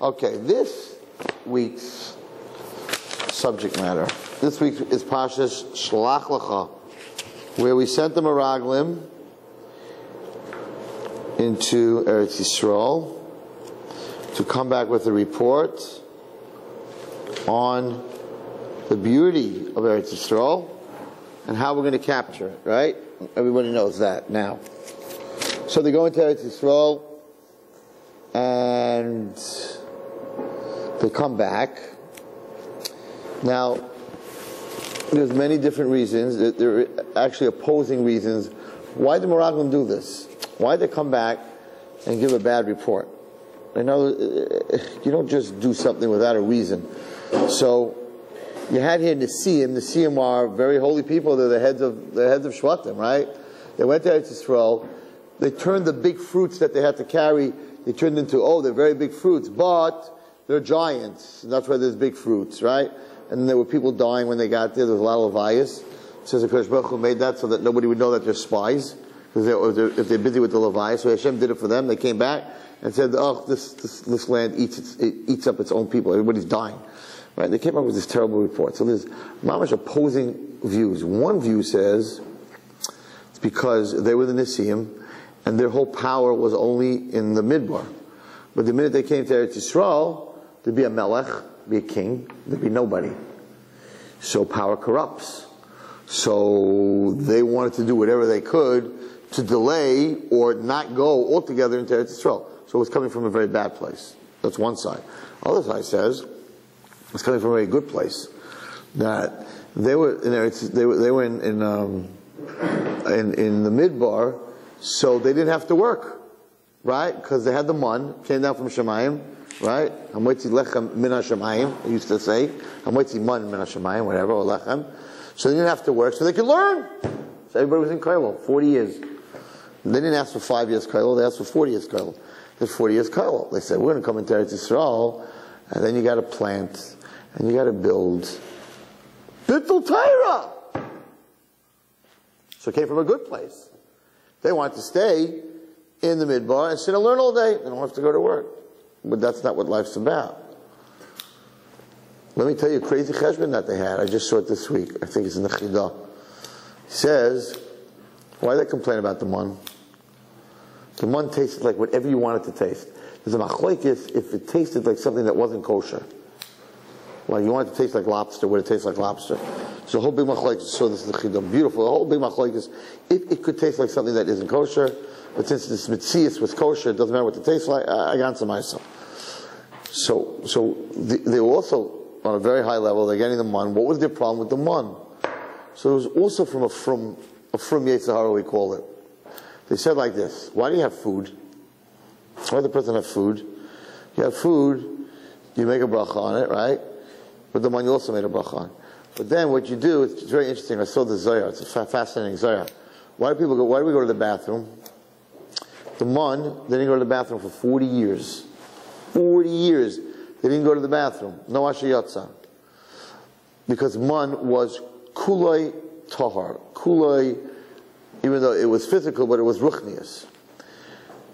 Okay, this week's subject matter. This week is Parashat Shlach, where we sent the Meraglim into Eretz Yisrael to come back with a report on the beauty of Eretz Yisrael and how we're going to capture it, right? Everybody knows that now. So they go into Eretz Yisrael and they come back. Now, there's many different reasons. There are actually opposing reasons. Why did Meraglim do this? Why did they come back and give a bad report? I know you don't just do something without a reason. So you had here Nesiim. Nesiim are very holy people. They're the heads of Shvatim, right? They went to Eretz Yisrael. They turned the big fruits that they had to carry. They turned into, they're very big fruits, but they're giants. And that's why there's big fruits, right? And there were people dying when they got there. There was a lot of Levias. It says the Kodesh Baruch Hu made that so that nobody would know that they're spies, because if they're busy with the Levias. So Hashem did it for them. They came back and said, this land eats up its own people. Everybody's dying. Right? They came up with this terrible report. So there's mamash opposing views. One view says it's because they were the Nesiim and their whole power was only in the Midbar. But the minute they came to Eretz Yisrael, there'd be a melech, be a king, there'd be nobody. So power corrupts. So they wanted to do whatever they could to delay or not go altogether into Eretz Yisrael. So it was coming from a very bad place. That's one side. The other side says it's coming from a very good place. That they were in the Midbar, so they didn't have to work, right? Because they had the man came down from Shemayim. Right? Hamoitzi lechem min hashamayim, I used to say. Hamoitzi man min hashamayim, whatever, or lechem. So they didn't have to work, so they could learn. So everybody was in Kailo, 40 years. They didn't ask for 5 years Kailo, they asked for 40 years Kailo. There's 40 years Kailo. They said, we're going to come into Eretz Yisrael, and then you got to plant, and you got to build. Bittul Torah! So it came from a good place. They wanted to stay in the Midbar and sit and learn all day. They don't have to go to work. But that's not what life's about. Let me tell you a crazy cheshbon that they had. I just saw it this week. I think it's in the Chidah. It says, why do they complain about the mun? The mun tasted like whatever you want it to taste. There's a machlokes if it tasted like something that wasn't kosher. Like you want it to taste like lobster, would it taste like lobster? So the whole big machlokes, so this is the Chidah. Beautiful. The whole big machlokes, it could taste like something that isn't kosher. But since this mitzias was kosher, it doesn't matter what it tastes like. I got some myself. So they were also on a very high level. They're getting the mun. What was their problem with the mun? So it was also from a from Zecharia, we call it. They said like this: why do you have food? Why does the person have food? You have food, you make a bracha on it, right? But the mun you also made a bracha on. But then what you do, it's very interesting. I saw the Zohar. It's a fascinating Zohar. Why do we go to the bathroom? The mun, they didn't go to the bathroom for 40 years. 40 years. They didn't go to the bathroom. No ashayatza. Because mun was kuloi tahar. Kuloi, even though it was physical, but it was ruchnius.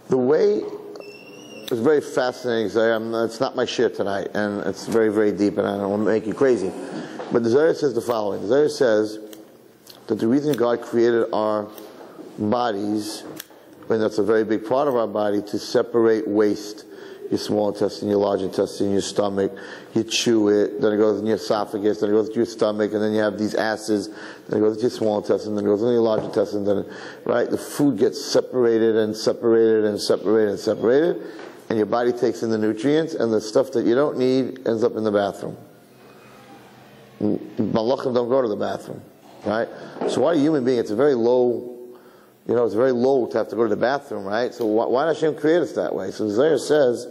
The way, it was very fascinating. It's not my share tonight, and it's very, very deep, and I don't want to make you crazy. But the Zohar says the following. The Zohar says that the reason God created our bodies, and that's a very big part of our body, to separate waste. Your small intestine, your large intestine, your stomach, you chew it, then it goes in your esophagus, then it goes to your stomach, and then you have these acids, then it goes to your small intestine, then it goes in your large intestine, right? The food gets separated and separated and separated and separated, and your body takes in the nutrients, and the stuff that you don't need ends up in the bathroom. Malachim don't go to the bathroom, right? So why a human being, it's a very low, it's very low to have to go to the bathroom, right? So why does Hashem create us that way? So the Zohar says,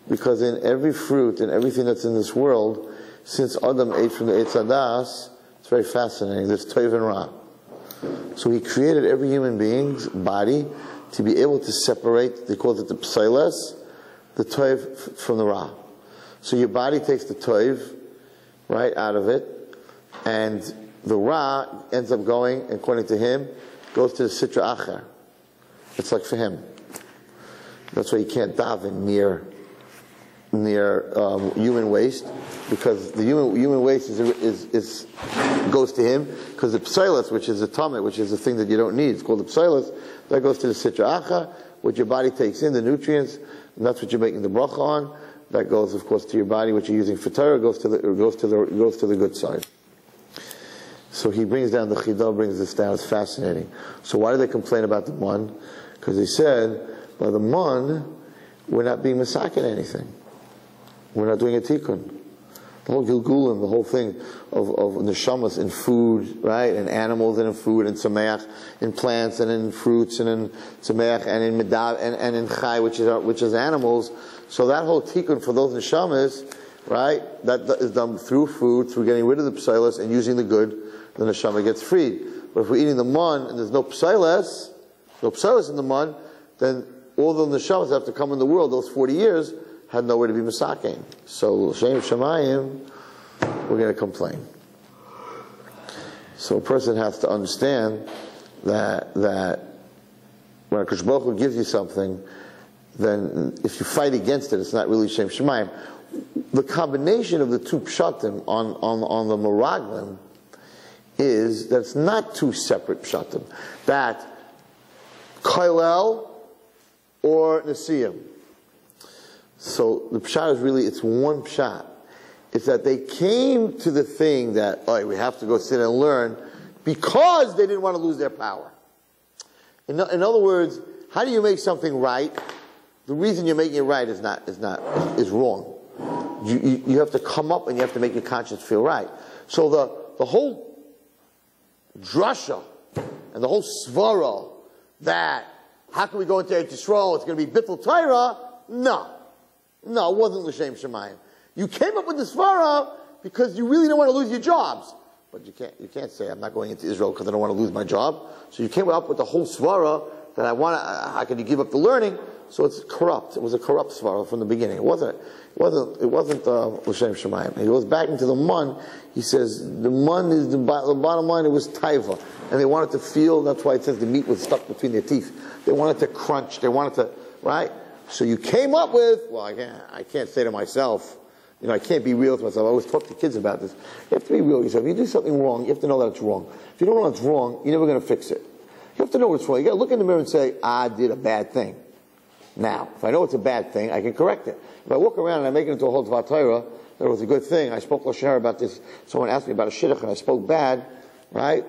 because in every fruit and everything that's in this world, since Adam ate from the Eitz Hadas, it's very fascinating. There's Toiv and Ra. So He created every human being's body to be able to separate, they call it the Psailes, the Toiv from the Ra. So your body takes the Toiv, right, out of it, and the Ra ends up going, according to him, goes to the Sitra Acher. It's like for him. That's why you can't daven near near human waste, because the human waste goes to him, because the psilus, which is a tummy, which is a thing that you don't need, it's called the psilus, that goes to the sitra acha, what your body takes in, the nutrients, and that's what you're making the bracha on. That goes, of course, to your body, which you're using for Torah, goes to the good side. So he brings down the Chidah, brings this down. It's fascinating. So why do they complain about the mun? Because they said, by the mun, we're not being masakin anything. We're not doing a tikkun. The whole Gilgulim, the whole thing of neshamas in food, right, and animals and in food, and tzameach, in plants and in fruits and in tzameach and in medav and in chai, which is animals. So that whole tikkun for those neshamas, right, that is done through food, through getting rid of the psilus and using the good. The neshama gets freed. But if we're eating the mun and there's no psilus in the mun, then all the neshamas have to come in the world. Those 40 years had nowhere to be masaking. So l'shem shamayim, we're going to complain. So a person has to understand that when HaKadosh Baruch Hu gives you something, then if you fight against it, it's not really Shem Shemayim. The combination of the two pshatim on the Meraglim is that it's not two separate pshatim. That Kailel or Nesiyim. So the pshat is really, it's one pshat. It's that they came to the thing that, all right, we have to go sit and learn because they didn't want to lose their power. In other words, how do you make something right? The reason you're making it right is wrong. You have to come up and you have to make your conscience feel right. So the whole drasha and the whole svara that how can we go into Eretz Yisrael? It's going to be bittul Torah. No, it wasn't l'shem shemayim. You came up with the svara because you really don't want to lose your jobs. But you can't say I'm not going into Israel because I don't want to lose my job. So you came up with the whole svara that how can you give up the learning? So it's corrupt. It was a corrupt svara from the beginning. It wasn't l'shem shemayim. He goes back into the mun. He says the mun is the bottom line. It was taiva, and they wanted to feel. That's why it says the meat was stuck between their teeth. They wanted to crunch. They wanted to, right? So you came up with, well, I can't say to myself, I can't be real to myself. I always talk to kids about this. You have to be real with yourself. If you do something wrong, you have to know that it's wrong. If you don't know it's wrong, you're never going to fix it. You have to know what's wrong. You got to look in the mirror and say, I did a bad thing. Now, if I know it's a bad thing, I can correct it. If I walk around and I make it into a whole Dvar Torah, that it was a good thing. I spoke Lashon Hara about this. Someone asked me about a shidduch and I spoke bad, right?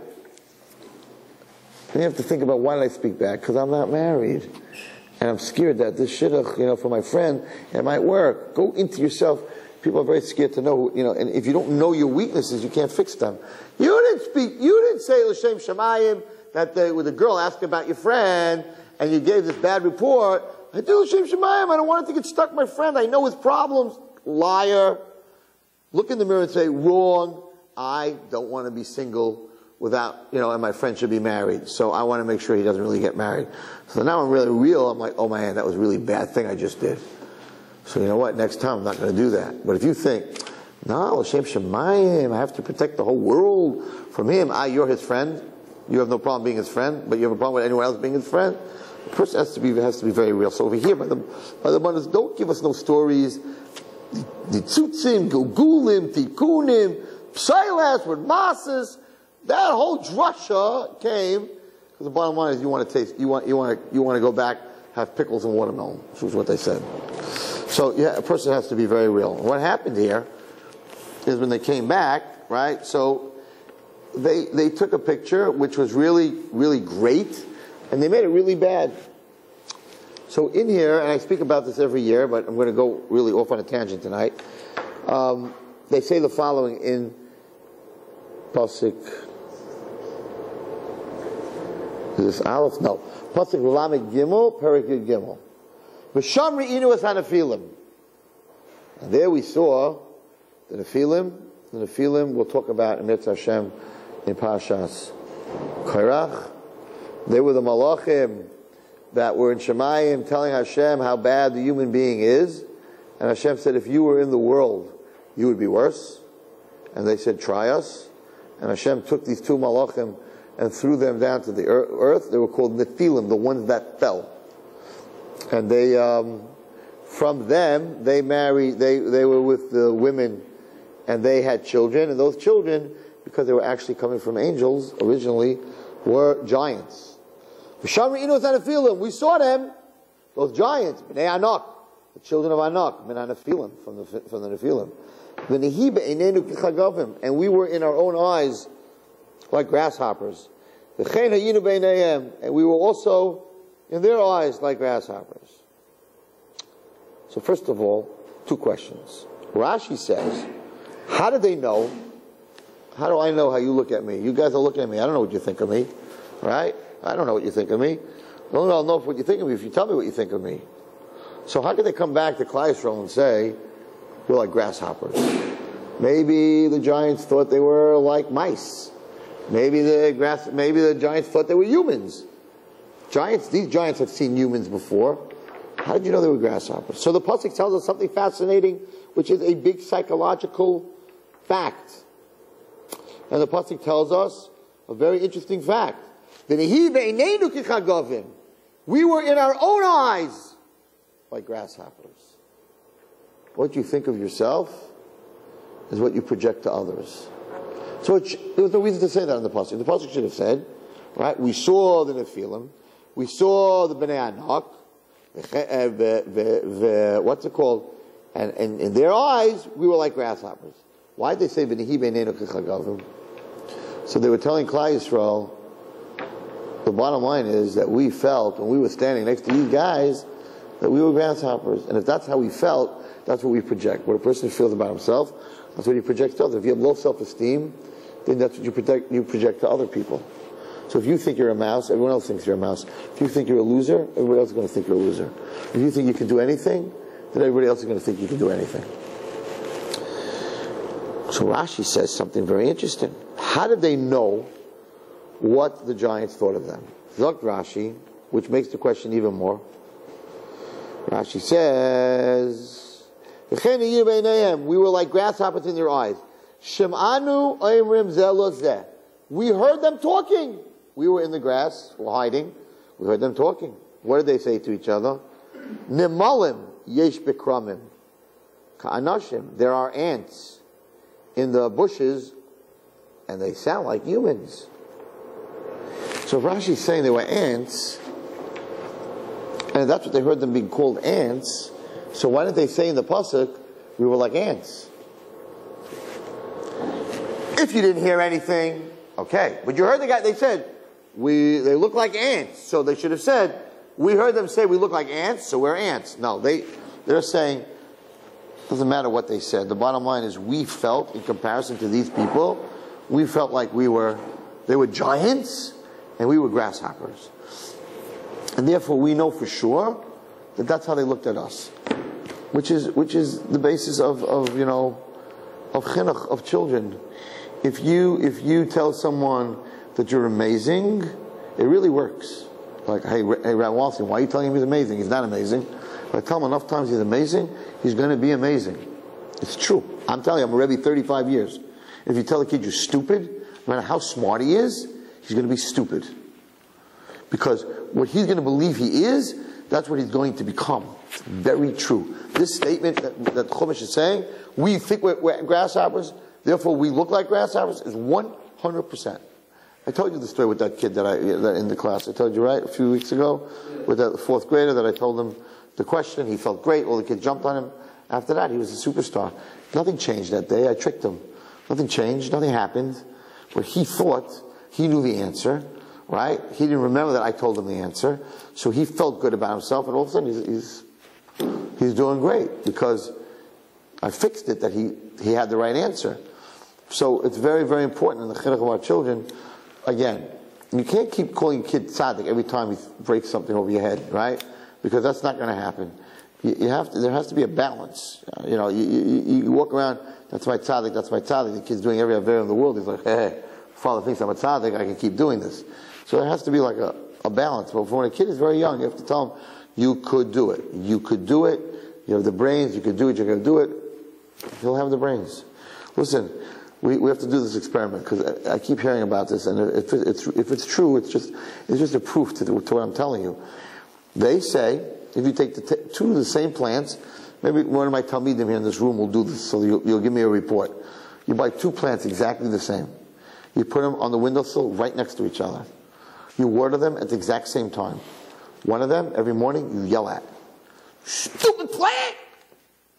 Then you have to think about why did I speak bad? Because I'm not married. And I'm scared that this shidduch, for my friend, it might work. Go into yourself. People are very scared to know, and if you don't know your weaknesses, you can't fix them. You didn't say l'shem shamayim that when the girl asked about your friend and you gave this bad report. I do l'shem shamayim. I don't want it to get stuck, my friend. I know his problems. Liar. Look in the mirror and say, wrong. I don't want to be single without, and my friend should be married. So I want to make sure he doesn't really get married. So now I'm really real. I'm like, oh man, that was a really bad thing I just did. So you know what? Next time I'm not going to do that. But if you think, no, l'shem shemayim, I have to protect the whole world from him. You're his friend. You have no problem being his friend, but you have a problem with anyone else being his friend. The person has to be very real. So over here, by the brothers, don't give us no stories. The tzutzim, gilgulim, tikkunim, psailas with masas. That whole drasha came because the bottom line is you want to taste. You want to go back, have pickles and watermelon. Which was what they said. So yeah, a person has to be very real. And what happened here is when they came back, right? So they took a picture which was really, really great, and they made it really bad. So in here, and I speak about this every year, but I'm going to go really off on a tangent tonight. They say the following in Pasuk. Is this Aleph? No. Pasuk Lamed Gimel, Perek Yud Gimel. V'sham re'inu es ha'nefilim. And there we saw the Nephilim. The Nephilim we'll talk about in Mitzvah Hashem in Parashat Korach. They were the Malachim that were in Shemayim telling Hashem how bad the human being is. And Hashem said, if you were in the world, you would be worse. And they said, try us. And Hashem took these two Malachim and threw them down to the earth. They were called Nephilim, the ones that fell. And they From them, they married, they were with the women, and they had children, and those children, because they were actually coming from angels originally, were giants. We saw them, those giants, Bnei Anak, the children of Anak, from the Nephilim. And we were in our own eyes like grasshoppers. And we were also in their eyes like grasshoppers. So first of all, two questions. Rashi says, how did they know? How do I know how you look at me? You guys are looking at me. I don't know what you think of me. Right? I don't know what you think of me. I'll know what you think of me if you tell me what you think of me. So how could they come back to Klal Yisrael and say, we're like grasshoppers? Maybe the giants thought they were like mice. Maybe the giants thought they were humans. These giants have seen humans before. How did you know they were grasshoppers? So the pasuk tells us something fascinating, which is a big psychological fact. And the pasuk tells us a very interesting fact. We were in our own eyes like grasshoppers. What you think of yourself is what you project to others. So there was no reason to say that in the pasuk. The pasuk should have said, right? We saw the Nephilim, we saw the Bnei Anak, what's it called? And in their eyes, we were like grasshoppers. Why did they say V'nihi b'neiנו k'chagavim? So they were telling Klal Yisrael, the bottom line is that we felt when we were standing next to these guys that we were grasshoppers. And if that's how we felt, that's what we project. What a person feels about himself, that's what he projects to others. If you have low self-esteem, then that's what you project to other people. So if you think you're a mouse, everyone else thinks you're a mouse. If you think you're a loser, everybody else is going to think you're a loser. If you think you can do anything, then everybody else is going to think you can do anything. So Rashi says something very interesting. How did they know what the giants thought of them? Look, Rashi, which makes the question even more. Rashi says, we were like grasshoppers in their eyes. Shem'anu oimrim zeh lo zeh. We heard them talking. We were in the grass, we're hiding. We heard them talking. What did they say to each other? Nimalim yesh bikramim ka'anashim. There are ants in the bushes, and they sound like humans. So if Rashi's saying they were ants, and that's what they heard them being called ants, so why didn't they say in the pasuk, we were like ants? If you didn't hear anything, okay. But you heard the guy, they said, they look like ants. So they should have said, we heard them say we look like ants, so we're ants. No, they're saying, doesn't matter what they said. The bottom line is we felt, in comparison to these people, we felt like they were giants, and we were grasshoppers. And therefore we know for sure that that's how they looked at us. Which is the basis of chinuch, of children. If you tell someone that you're amazing, it really works. Like, hey Rabbi Wallerstein, why are you telling him he's amazing? He's not amazing. If I tell him enough times he's amazing, he's going to be amazing. It's true. I'm telling you, I'm a Rebbe 35 years. If you tell a kid you're stupid, no matter how smart he is, he's going to be stupid. Because what he's going to believe he is, that's what he's going to become. It's very true. This statement that Chumash is saying, we think we're grasshoppers, therefore we look like grasshoppers, is 100%. I told you the story with that kid that in the class. I told you, right, a few weeks ago, with that fourth grader that I told him the question. He felt great. All the kids jumped on him. After that, he was a superstar. Nothing changed that day. I tricked him. Nothing changed. Nothing happened. But he thought he knew the answer, right? He didn't remember that I told him the answer. So he felt good about himself, and all of a sudden he's doing great because I fixed it that he had the right answer. So it's very, very important in the chinuch of our children. Again, you can't keep calling a kid tzaddik every time he breaks something over your head, right? Because that's not going to happen. There has to be a balance. You walk around, that's my tzaddik, that's my tzaddik. The kid's doing every avera in the world. He's like, hey, father thinks I'm a tzaddik, I can keep doing this. So there has to be like a balance. But when a kid is very young, you have to tell him, you could do it. You could do it. You have the brains, you could do it, you're going to do it. He'll have the brains. Listen, we have to do this experiment because I keep hearing about this, and if it's true, it's just a proof to what I'm telling you. They say If you take two of the same plants, maybe one of my talmidim here in this room will do this, so you'll give me a report. You buy two plants exactly the same. You put them on the windowsill right next to each other. You water them at the exact same time. One of them, every morning, you yell at. Stupid plant!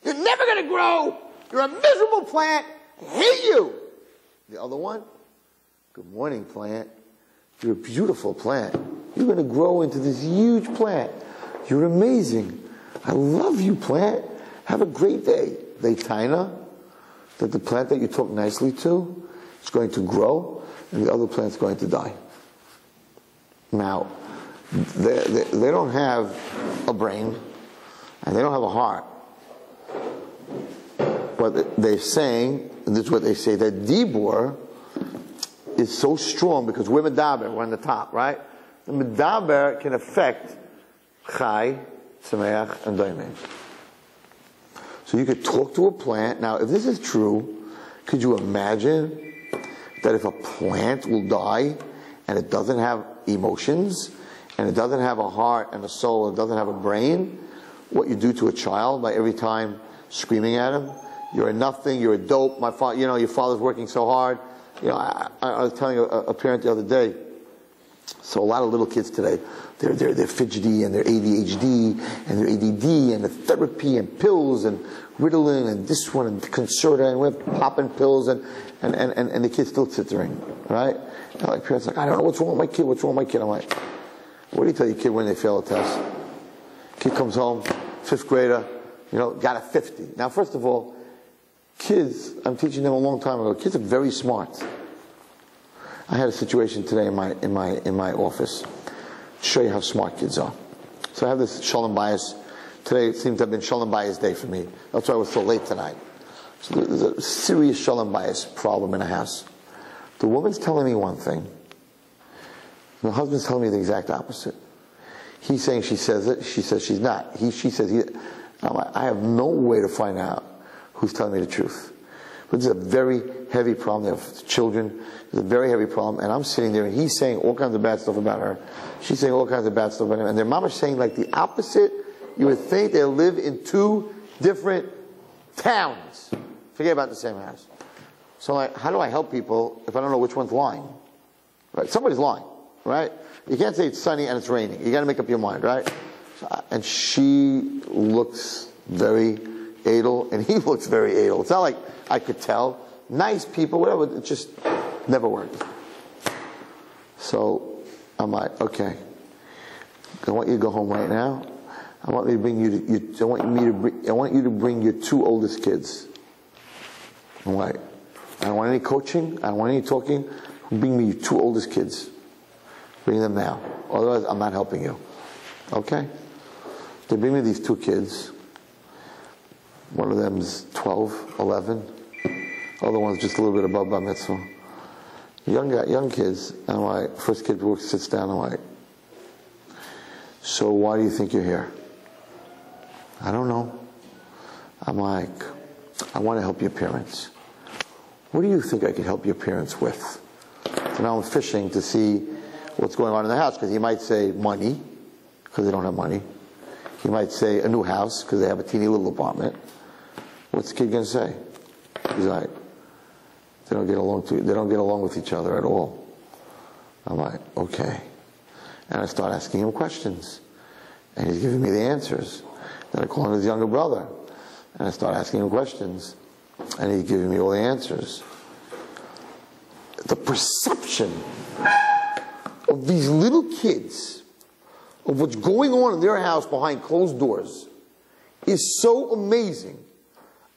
You're never going to grow! You're a miserable plant! I hate you! The other one, good morning, plant. You're a beautiful plant. You're going to grow into this huge plant. You're amazing. I love you, plant. Have a great day. They taina that the plant that you talk nicely to is going to grow, and the other plant's going to die. Now, they don't have a brain, and they don't have a heart. But they're saying, and this is what they say, that dibur is so strong because we're medaber, we're on the top, right? The medaber can affect chai, tzemeach, and doimeh. So you could talk to a plant. Now, if this is true, could you imagine that if a plant will die and it doesn't have emotions, and it doesn't have a heart and a soul, it doesn't have a brain, what you do to a child by every time screaming at him? You're a nothing, you're a dope, my father, your father's working so hard. I was telling a parent the other day, so a lot of little kids today, they're fidgety and they're ADHD and they're ADD and the therapy and pills and Ritalin and this one and Concerta and we're popping pills and the kid still tittering, right? And like parents like, I don't know what's wrong with my kid, I'm like, what do you tell your kid when they fail a test? Kid comes home, 5th grader, got a 50. Now first of all, kids, I'm teaching them a long time ago, kids are very smart. I had a situation today in my office to show you how smart kids are. So I have this shalom bias. Today it seems to have been shalom bias day for me. That's why I was so late tonight. So there's a serious shalom bias problem in the house. The woman's telling me one thing. The husband's telling me the exact opposite. He's saying she says it. She says she's not. She says he. I'm like, I have no way to find out who's telling me the truth. But this is a very heavy problem. They have children. It's a very heavy problem. And I'm sitting there and he's saying all kinds of bad stuff about her. She's saying all kinds of bad stuff about him. And their mama's saying like the opposite. You would think they live in two different towns. Forget about the same house. So like, how do I help people if I don't know which one's lying? Right? Somebody's lying, right? You can't say it's sunny and it's raining. You got to make up your mind, right? And she looks very edel, and he looks very edel. It's not like I could tell. Nice people, whatever. It just never worked. So I'm like, okay, I want you to go home right now. I want you to bring I want you to bring your 2 oldest kids. I'm like, I don't want any coaching. I don't want any talking. Bring me your 2 oldest kids. Bring them now. Otherwise, I'm not helping you. Okay? They bring me these 2 kids. One of them's 12, 11. The other one's just a little bit above bar mitzvah. Young kids. And I'm like, first kid sits down. I'm like, so why do you think you're here? I don't know. I'm like, I want to help your parents. What do you think I could help your parents with? So now I'm fishing to see what's going on in the house, because he might say money, because they don't have money. He might say a new house, because they have a teeny little apartment. What's the kid going to say? He's like, they don't get along with each other at all. I'm like, okay. And I start asking him questions. And he's giving me the answers. Then I call him his younger brother. And I start asking him questions. And he's giving me all the answers. The perception of these little kids, of what's going on in their house behind closed doors, is so amazing.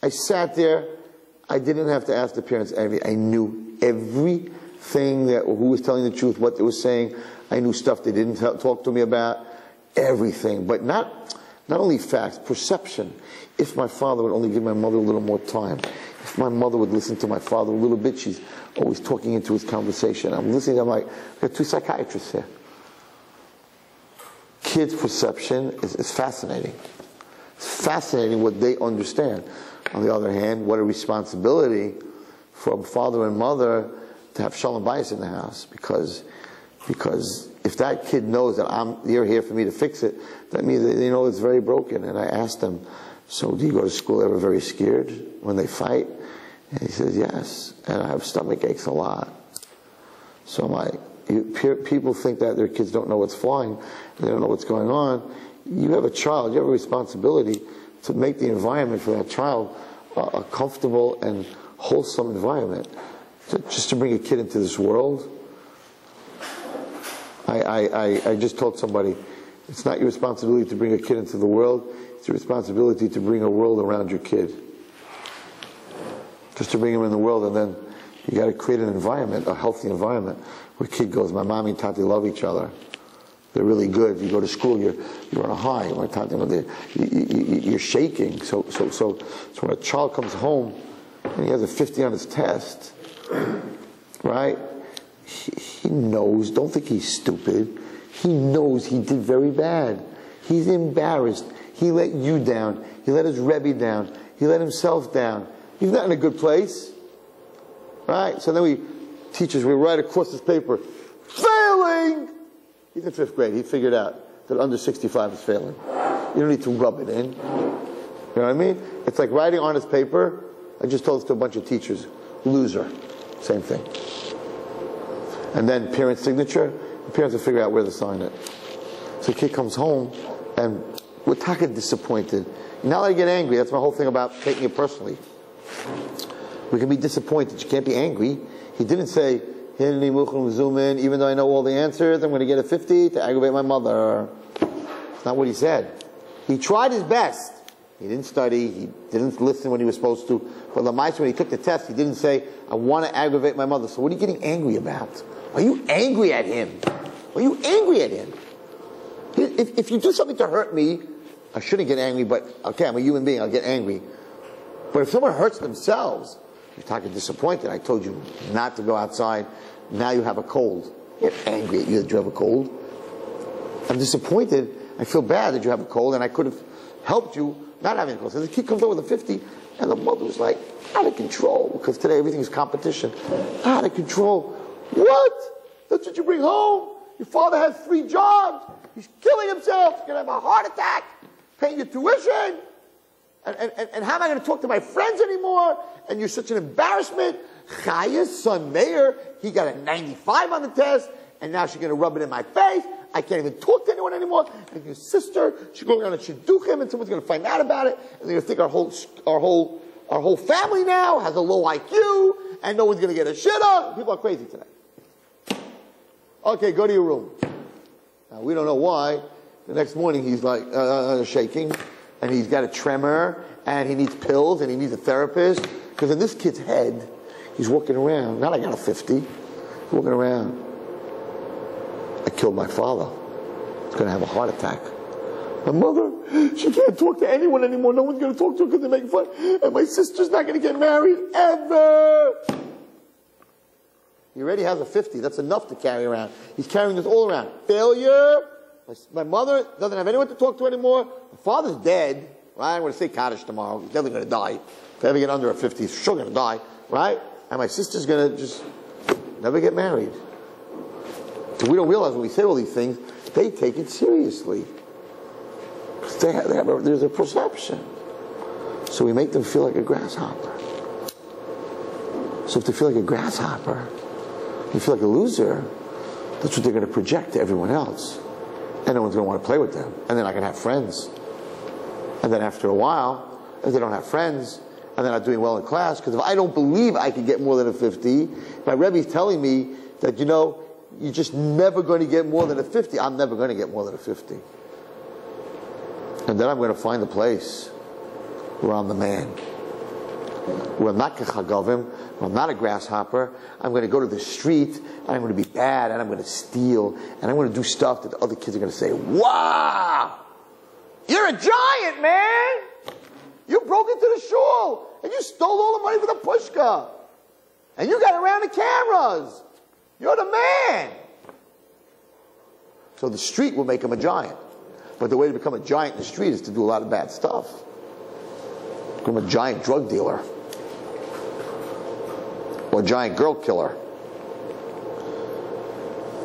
I sat there. I didn't have to ask the parents anything. I knew everything, who was telling the truth, what they were saying. I knew stuff they didn't talk to me about. Everything. But not only facts, perception. If my father would only give my mother a little more time. If my mother would listen to my father a little bit. She's always talking into his conversation. I'm listening. I'm like, we have 2 psychiatrists here. Kids' perception is fascinating. It's fascinating what they understand. On the other hand, what a responsibility for a father and mother to have shalom bayis in the house, because if that kid knows that you're here for me to fix it, that means that, it's very broken. And I asked him, so do you go to school ever very scared when they fight? And he says, yes. And I have stomach aches a lot. So I'm like, people think that their kids don't know what's flying, they don't know what's going on. You have a child, you have a responsibility to make the environment for that child a comfortable and wholesome environment. Just to bring a kid into this world. I just told somebody, it's not your responsibility to bring a kid into the world, it's your responsibility to bring a world around your kid. Just to bring him in the world, and then you got to create an environment, a healthy environment, where kid goes, my mommy and tati love each other. They're really good. You go to school, you're on a high. My tati, you're shaking. So when a child comes home and he has a 50 on his test, right? He knows, don't think he's stupid. He knows he did very bad. He's embarrassed. He let you down. He let his Rabbi down. He let himself down. He's not in a good place. Right? So then teachers, we write across this paper, failing! He's in 5th grade. He figured out that under 65 is failing. You don't need to rub it in. You know what I mean? It's like writing on his paper. I just told this to a bunch of teachers. Loser. Same thing. And then parent signature, the parents will figure out where to sign it. So the kid comes home, and we're talking disappointed. Not that I get angry, that's my whole thing about taking it personally. We can be disappointed, you can't be angry. He didn't say, zoom in, even though I know all the answers, I'm going to get a 50 to aggravate my mother. That's not what he said. He tried his best. He didn't study, he didn't listen when he was supposed to. But Lamais, when he took the test, he didn't say, I want to aggravate my mother. So what are you getting angry about? Why are you angry at him? Why are you angry at him? If you do something to hurt me, I shouldn't get angry, but okay, I'm a human being, I'll get angry. But if someone hurts themselves, you're talking disappointed. I told you not to go outside. Now you have a cold. You're angry at you that you have a cold. I'm disappointed. I feel bad that you have a cold, and I could have helped you not having a cold. So the kid comes over with a 50, and the mother was like, out of control, because today everything is competition. Out of control. What? That's what you bring home? Your father has 3 jobs. He's killing himself. He's going to have a heart attack. Paying your tuition. And how am I going to talk to my friends anymore? And you're such an embarrassment. Chaya's son, Meir, he got a 95 on the test, and now she's going to rub it in my face. I can't even talk to anyone anymore. And your sister, she's going around and shidduchim, and someone's going to find out about it, and they're going to think our whole family now has a low IQ, and no one's going to get a shitta. People are crazy today. Okay, go to your room. Now, we don't know why. The next morning, he's like shaking, and he's got a tremor, and he needs pills, and he needs a therapist. Because in this kid's head, he's walking around. Not I got a 50. He's walking around. I killed my father. He's going to have a heart attack. My mother, she can't talk to anyone anymore. No one's going to talk to her because they're making fun. And my sister's not going to get married ever. He already has a 50. That's enough to carry around. He's carrying this all around. Failure. My mother doesn't have anyone to talk to anymore. My father's dead. Right? I'm going to say Kaddish tomorrow. He's definitely going to die. If I ever get under a 50, he's sure going to die. Right? And my sister's going to just never get married. So we don't realize when we say all these things, they take it seriously. There's a perception. So we make them feel like a grasshopper. So if they feel like a grasshopper, you feel like a loser, that's what they're going to project to everyone else. And no one's going to want to play with them. And they're not going to have friends. And then after a while, if they don't have friends, and they're not doing well in class, because if I don't believe I can get more than a 50, my Rebbe's telling me that, you're just never going to get more than a 50. I'm never going to get more than a 50. And then I'm going to find a place where I'm the man. Where I'm not kechagavim, where I'm not a grasshopper. I'm going to go to the street, and I'm going to be bad, and I'm going to steal, and I'm going to do stuff that the other kids are going to say, wow! You're a giant, man! You broke into the shul, and you stole all the money for the pushka. And you got around the cameras. You're the man! So the street will make him a giant. But the way to become a giant in the street is to do a lot of bad stuff. Become a giant drug dealer. Or a giant girl killer.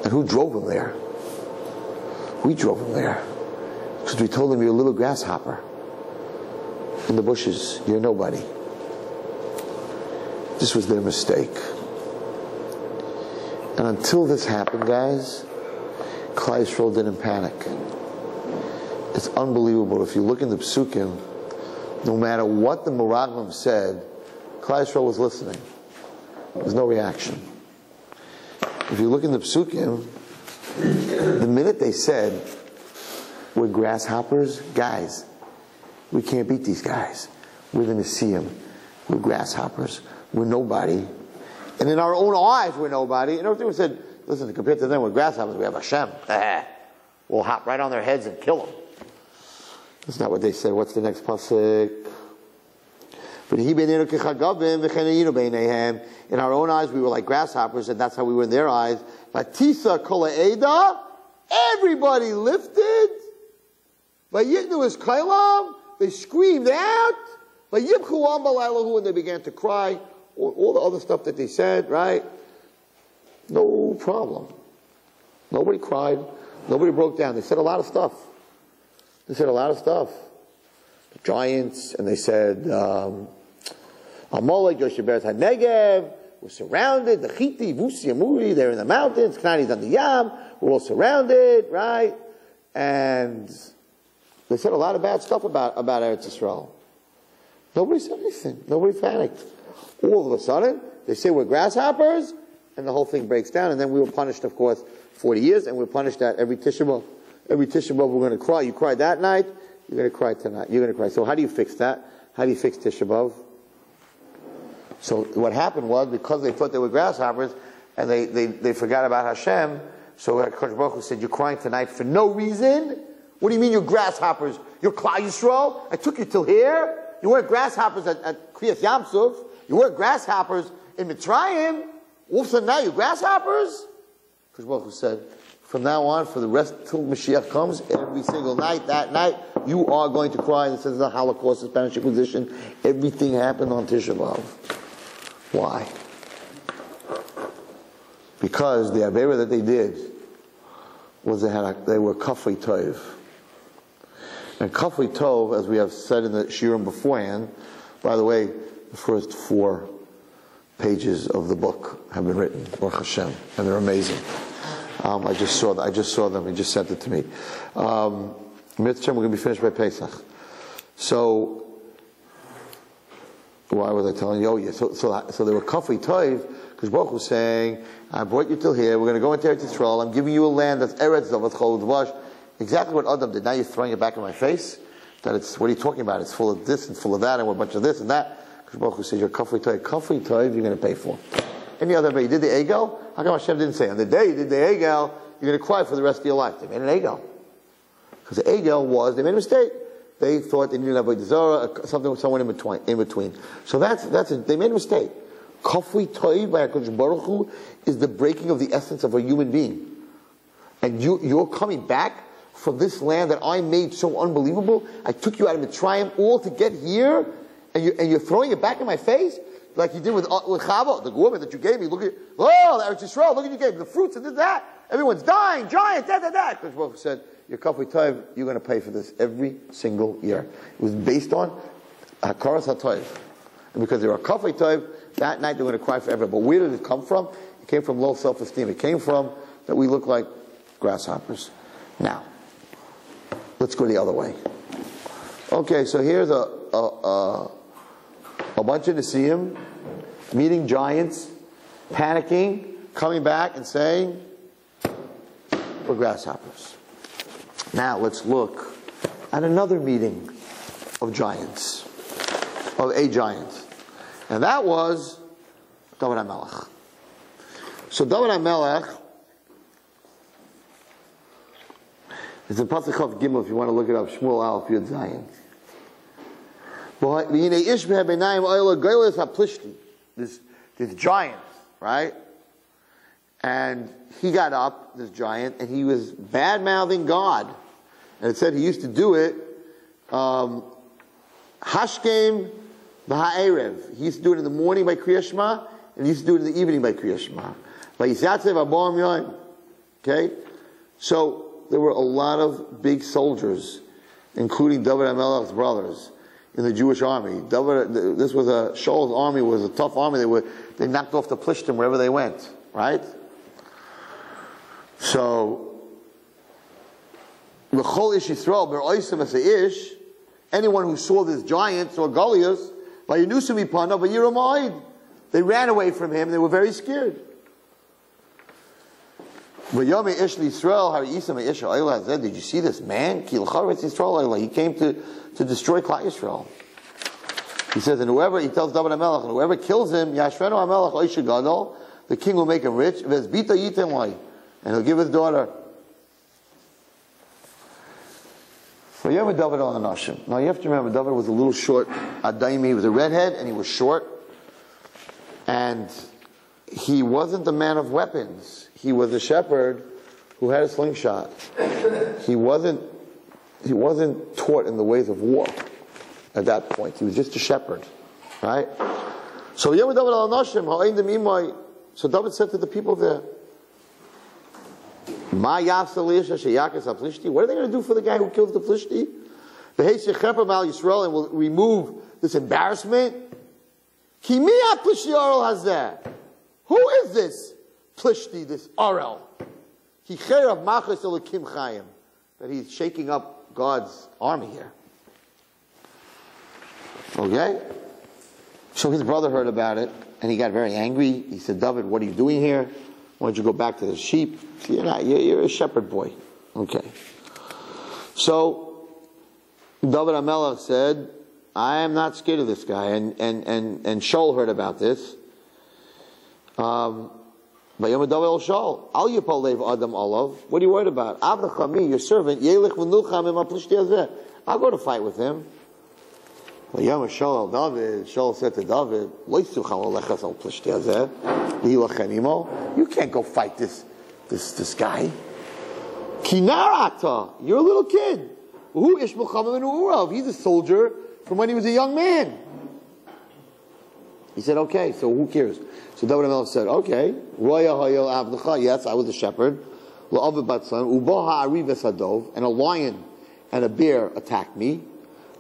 And who drove him there? We drove him there because we told him, you're a little grasshopper in the bushes. You're nobody. This was their mistake. And until this happened, guys, Klal Yisrael didn't panic. It's unbelievable. If you look in the Psukim, no matter what the Meraglim said, Klal Yisrael was listening. There's no reaction. If you look in the Psukim, the minute they said, we're grasshoppers, guys, we can't beat these guys. We're going to see them. We're grasshoppers. We're nobody. And in our own eyes, we're nobody. And everything was said, listen, compared to them, we're grasshoppers. We have Hashem. We'll hop right on their heads and kill them. That's not what they said. What's the next pasuk? In our own eyes, we were like grasshoppers, and that's how we were in their eyes. Batisa kola eda, everybody lifted. Vayiknu is kailam, they screamed out. Vayibchu am balaylahu, and they began to cry. All the other stuff that they said, right? No problem. Nobody cried. Nobody broke down. They said a lot of stuff. The giants, and they said, Amalek, Yosheberes HaNegev, we're surrounded. The Chiti, Vusi, Amuri, they're in the mountains. Knani's on the Yam. We're all surrounded, right? And they said a lot of bad stuff about Eretz Yisrael. Nobody said anything. Nobody panicked. All of a sudden, they say we're grasshoppers, and the whole thing breaks down. And then we were punished, of course, 40 years, and we're punished at every Tisha B'Av. Every Tisha B'Av we're going to cry. You cried that night, you're going to cry tonight. You're going to cry. So how do you fix that? How do you fix Tisha B'Av? So what happened was, because they thought they were grasshoppers, and they forgot about Hashem, so Kodesh Baruch Hu said, you're crying tonight for no reason? What do you mean you're grasshoppers? You're Klal Yisrael? I took you till here? You weren't grasshoppers at Kriyas Yamsuf. You weren't grasshoppers in Mitzrayim. All of a sudden now you're grasshoppers? Kodesh Baruch Hu said, from now on, for the rest, till Mashiach comes, every single night, that night, you are going to cry. This is the Holocaust, the Spanish Inquisition. Everything happened on Tisha B'Av. Why? Because the Avera that they did was they were Kafri Tov. And Kafri Tov, as we have said in the Shiurim beforehand, by the way, the first 4 pages of the book have been written, Baruch Hashem, and they're amazing. I just saw them. He just sent it to me. Mitzvah, we're going to be finished by Pesach. So, why was I telling you? Oh, yeah. So they were Kafri Tov, because Baruch was saying, I brought you till here. We're going to go into Eretz Yisrael. I'm giving you a land that's Eretz Zavat Chol Dvash. Exactly what Adam did. Now you're throwing it back in my face. That it's, what are you talking about? It's full of this and full of that and a bunch of this and that. Because Baruch says, you're Kafri Tov. Kafri Tov, you're going to pay for. Any other way, you did the Egel? How come Hashem didn't say, on the day you did the Egel, you're going to cry for the rest of your life? They made an Egel. Because the Egel was, they made a mistake. They thought they needed Avodah Zarah, something with someone in between. So that's it. They made a mistake. Kafri Tov by HaKadosh Baruch Hu is the breaking of the essence of a human being. And you're coming back from this land that I made so unbelievable. I took you out of Mitzrayim all to get here, and you're throwing it back in my face? Like you did with Chava, the woman that you gave me. Look at, the Eretz Yisrael, look at you gave me, the fruits and this, that. Everyone's dying, giants, that. Because Baruch said, your Kafri Tov, you're going to pay for this every single year. It was based on Hakaras HaTov. And because they were Kafri Tov, that night they're going to cry forever. But where did it come from? It came from low self-esteem. It came from that we look like grasshoppers. Now, let's go the other way. Okay, so here's a bunch of Nesiim meeting giants, panicking, coming back and saying, we're grasshoppers. Now let's look at another meeting of giants, of a giant. And that was David HaMelech. So David HaMelech, it's in Pasuk Chav Gimel if you want to look it up, Shmuel Aleph Yud Zayin. This giant, right? And he got up, this giant, and he was bad-mouthing God. And it said he used to do it, Hashkem B'ha'erev. He used to do it in the morning by Kriyas Shema, and he used to do it in the evening by Kriyas Shema. Okay? So there were a lot of big soldiers, including David HaMelech's brothers, in the Jewish army. Shaul's army was a tough army. They knocked off the Plishtim wherever they went, right? So, L'chol ish Yisrael b'ro'isem as ish, anyone who saw this giant, saw Goliath, v'yinusu mipanav v'yiram ha'id. They ran away from him. They were very scared. Did you see this man? He came to destroy Klal Yisrael. He says, and whoever, he tells David HaMelech, and whoever kills him, Yashvenu HaMelech Oisha Gadol, the king will make him rich, and he'll give his daughter. So you have David on the Nashim. Now you have to remember, David was a little short, Adaimi, he was a redhead, and he was short, and he wasn't a man of weapons. He was a shepherd who had a slingshot. He wasn't taught in the ways of war at that point. He was just a shepherd, right? So David said to the people there, what are they going to do for the guy who kills the Plishti? And will remove this embarrassment. Who is this Plishti, this Arel? That he's shaking up God's army here. Okay? So his brother heard about it, and he got very angry. He said, David, what are you doing here? Why don't you go back to the sheep? You're a shepherd boy. Okay. So, David HaMelech said, I am not scared of this guy. And Shaul heard about this. What are you worried about? Your servant, I'll go to fight with him. Shaul said to David, you can't go fight this guy. You're a little kid. He's a soldier from when he was a young man. He said, okay, so who cares? So David HaMelech said, okay, yes, I was a shepherd, and a lion and a bear attacked me,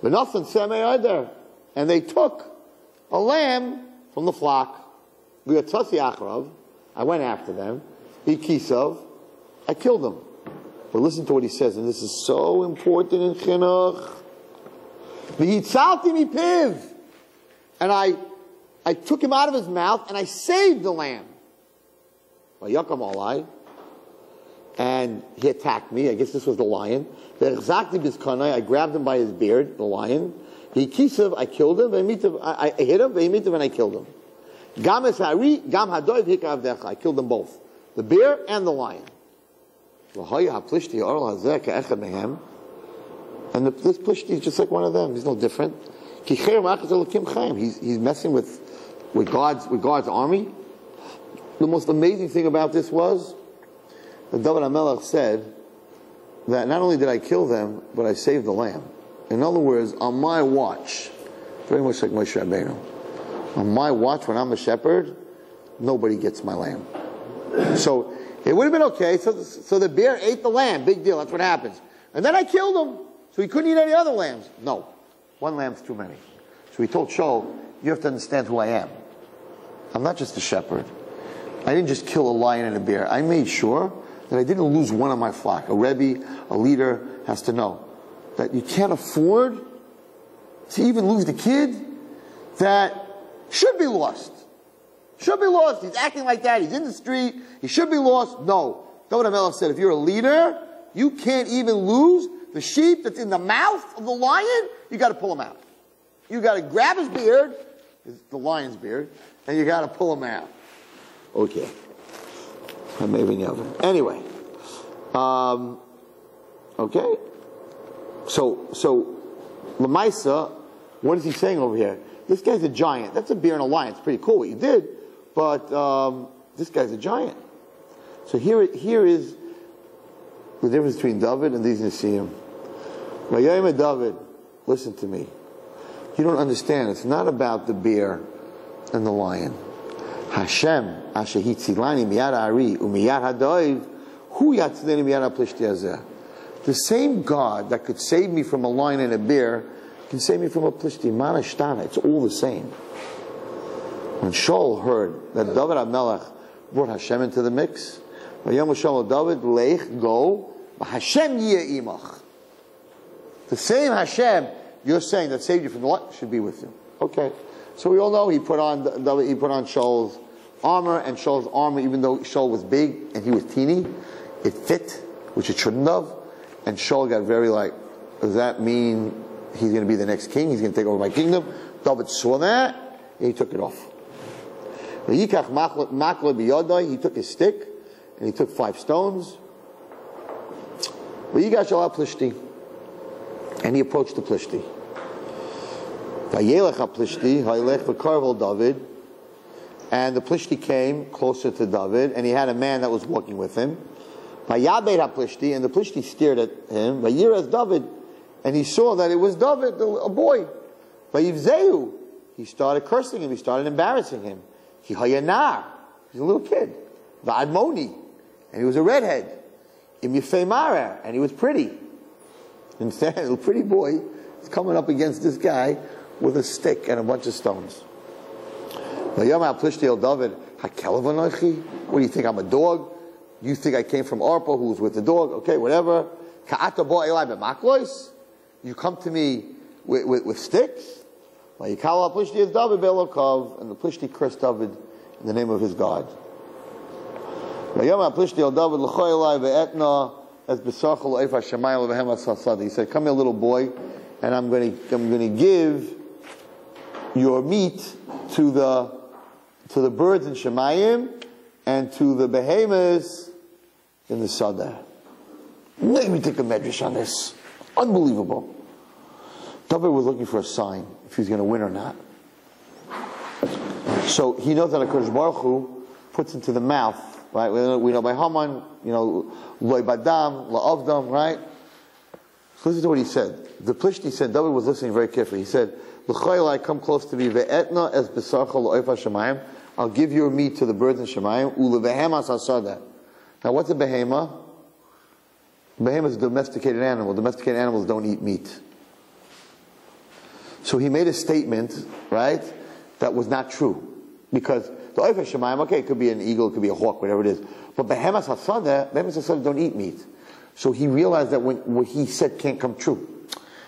and they took a lamb from the flock. I went after them, I killed them. But listen to what he says, and this is so important in Chinuch. And I took him out of his mouth and I saved the lamb. And he attacked me. I guess this was the lion. I grabbed him by his beard, the lion. I killed him. I hit him, and I killed him. I killed them both. The bear and the lion. And this Plishti is just like one of them. He's no different. He's messing with God's army. The most amazing thing about this was that David HaMelech said that not only did I kill them, but I saved the lamb. In other words, on my watch, very much like Moshe Rabbeinu, on my watch when I'm a shepherd, nobody gets my lamb. So it would have been okay. So the bear ate the lamb. Big deal. That's what happens. And then I killed him. So he couldn't eat any other lambs. No. One lamb's too many. So he told Shaul, you have to understand who I am. I'm not just a shepherd. I didn't just kill a lion and a bear. I made sure that I didn't lose one of my flock. A Rebbe, a leader, has to know that you can't afford to even lose the kid that should be lost. Should be lost. He's acting like that. He's in the street. He should be lost. No. David HaMelech said, if you're a leader, you can't even lose the sheep that's in the mouth of the lion. You got to pull him out. You got to grab his beard, the lion's beard, and you got to pull him out. Okay. Anyway. Okay. So, Lamaisa, what is he saying over here? This guy's a giant. That's a bear and a lion. It's pretty cool what you did, but this guy's a giant. So here is the difference between David and these Nisim. Vayayim David, listen to me. You don't understand. It's not about the bear and the lion. Hashem, asher hitzilani miyad ha'ari u'miyad ha'doiv, hu yatzileni miyad ha'plishti hazeh. The same God that could save me from a lion and a bear can save me from a plishti. Manashtana, it's all the same. When Shaul heard that David HaMelech brought Hashem into the mix, Vayom Shaul David, Lech, go, Hashem yeh imach. The same Hashem you're saying that saved you from the lion should be with you. Okay. So we all know he put on Shaul's armor, and Shaul's armor, even though Shaul was big and he was teeny, it fit, which it shouldn't have. And Shaul got very like, does that mean he's going to be the next king? He's going to take over my kingdom? David saw that, and he took it off. He took his stick, and he took 5 stones. And he approached the Plishti. And the Plishti came closer to David, and he had a man that was walking with him. And the Plishti stared at him. David, and he saw that it was David, a boy. He started cursing him. He started embarrassing him. He's a little kid. And he was a redhead. And he was pretty. Instead, a little pretty boy is coming up against this guy with a stick and a bunch of stones. What do you think, I'm a dog? You think I came from Arpa, who was with the dog? Okay, whatever. You come to me with sticks? And the Plishti cursed David in the name of his God. He said, come here, little boy, and I'm going to give your meat to the birds in Shemayim and to the behemoths in the Sada. Let me take a medrash on this. Unbelievable. David was looking for a sign if he's going to win or not. So he knows that HaKadosh Baruch Hu puts into the mouth, right? We know by Haman, loy badam, la'avdam, right? So listen to what he said. The Plishti said, David was listening very carefully. He said, L'chayla, come close to me, ve'etna es b'sarcha lo'oifa shemayim. I'll give your meat to the birds in Shemayim. U'levehemas hasada. Now what's a behema? Behema is a domesticated animal. Domesticated animals don't eat meat. So he made a statement, right, that was not true. Because the oifa shemayim, okay, it could be an eagle, it could be a hawk, whatever it is. But behemas hasada don't eat meat. So he realized that what he said can't come true.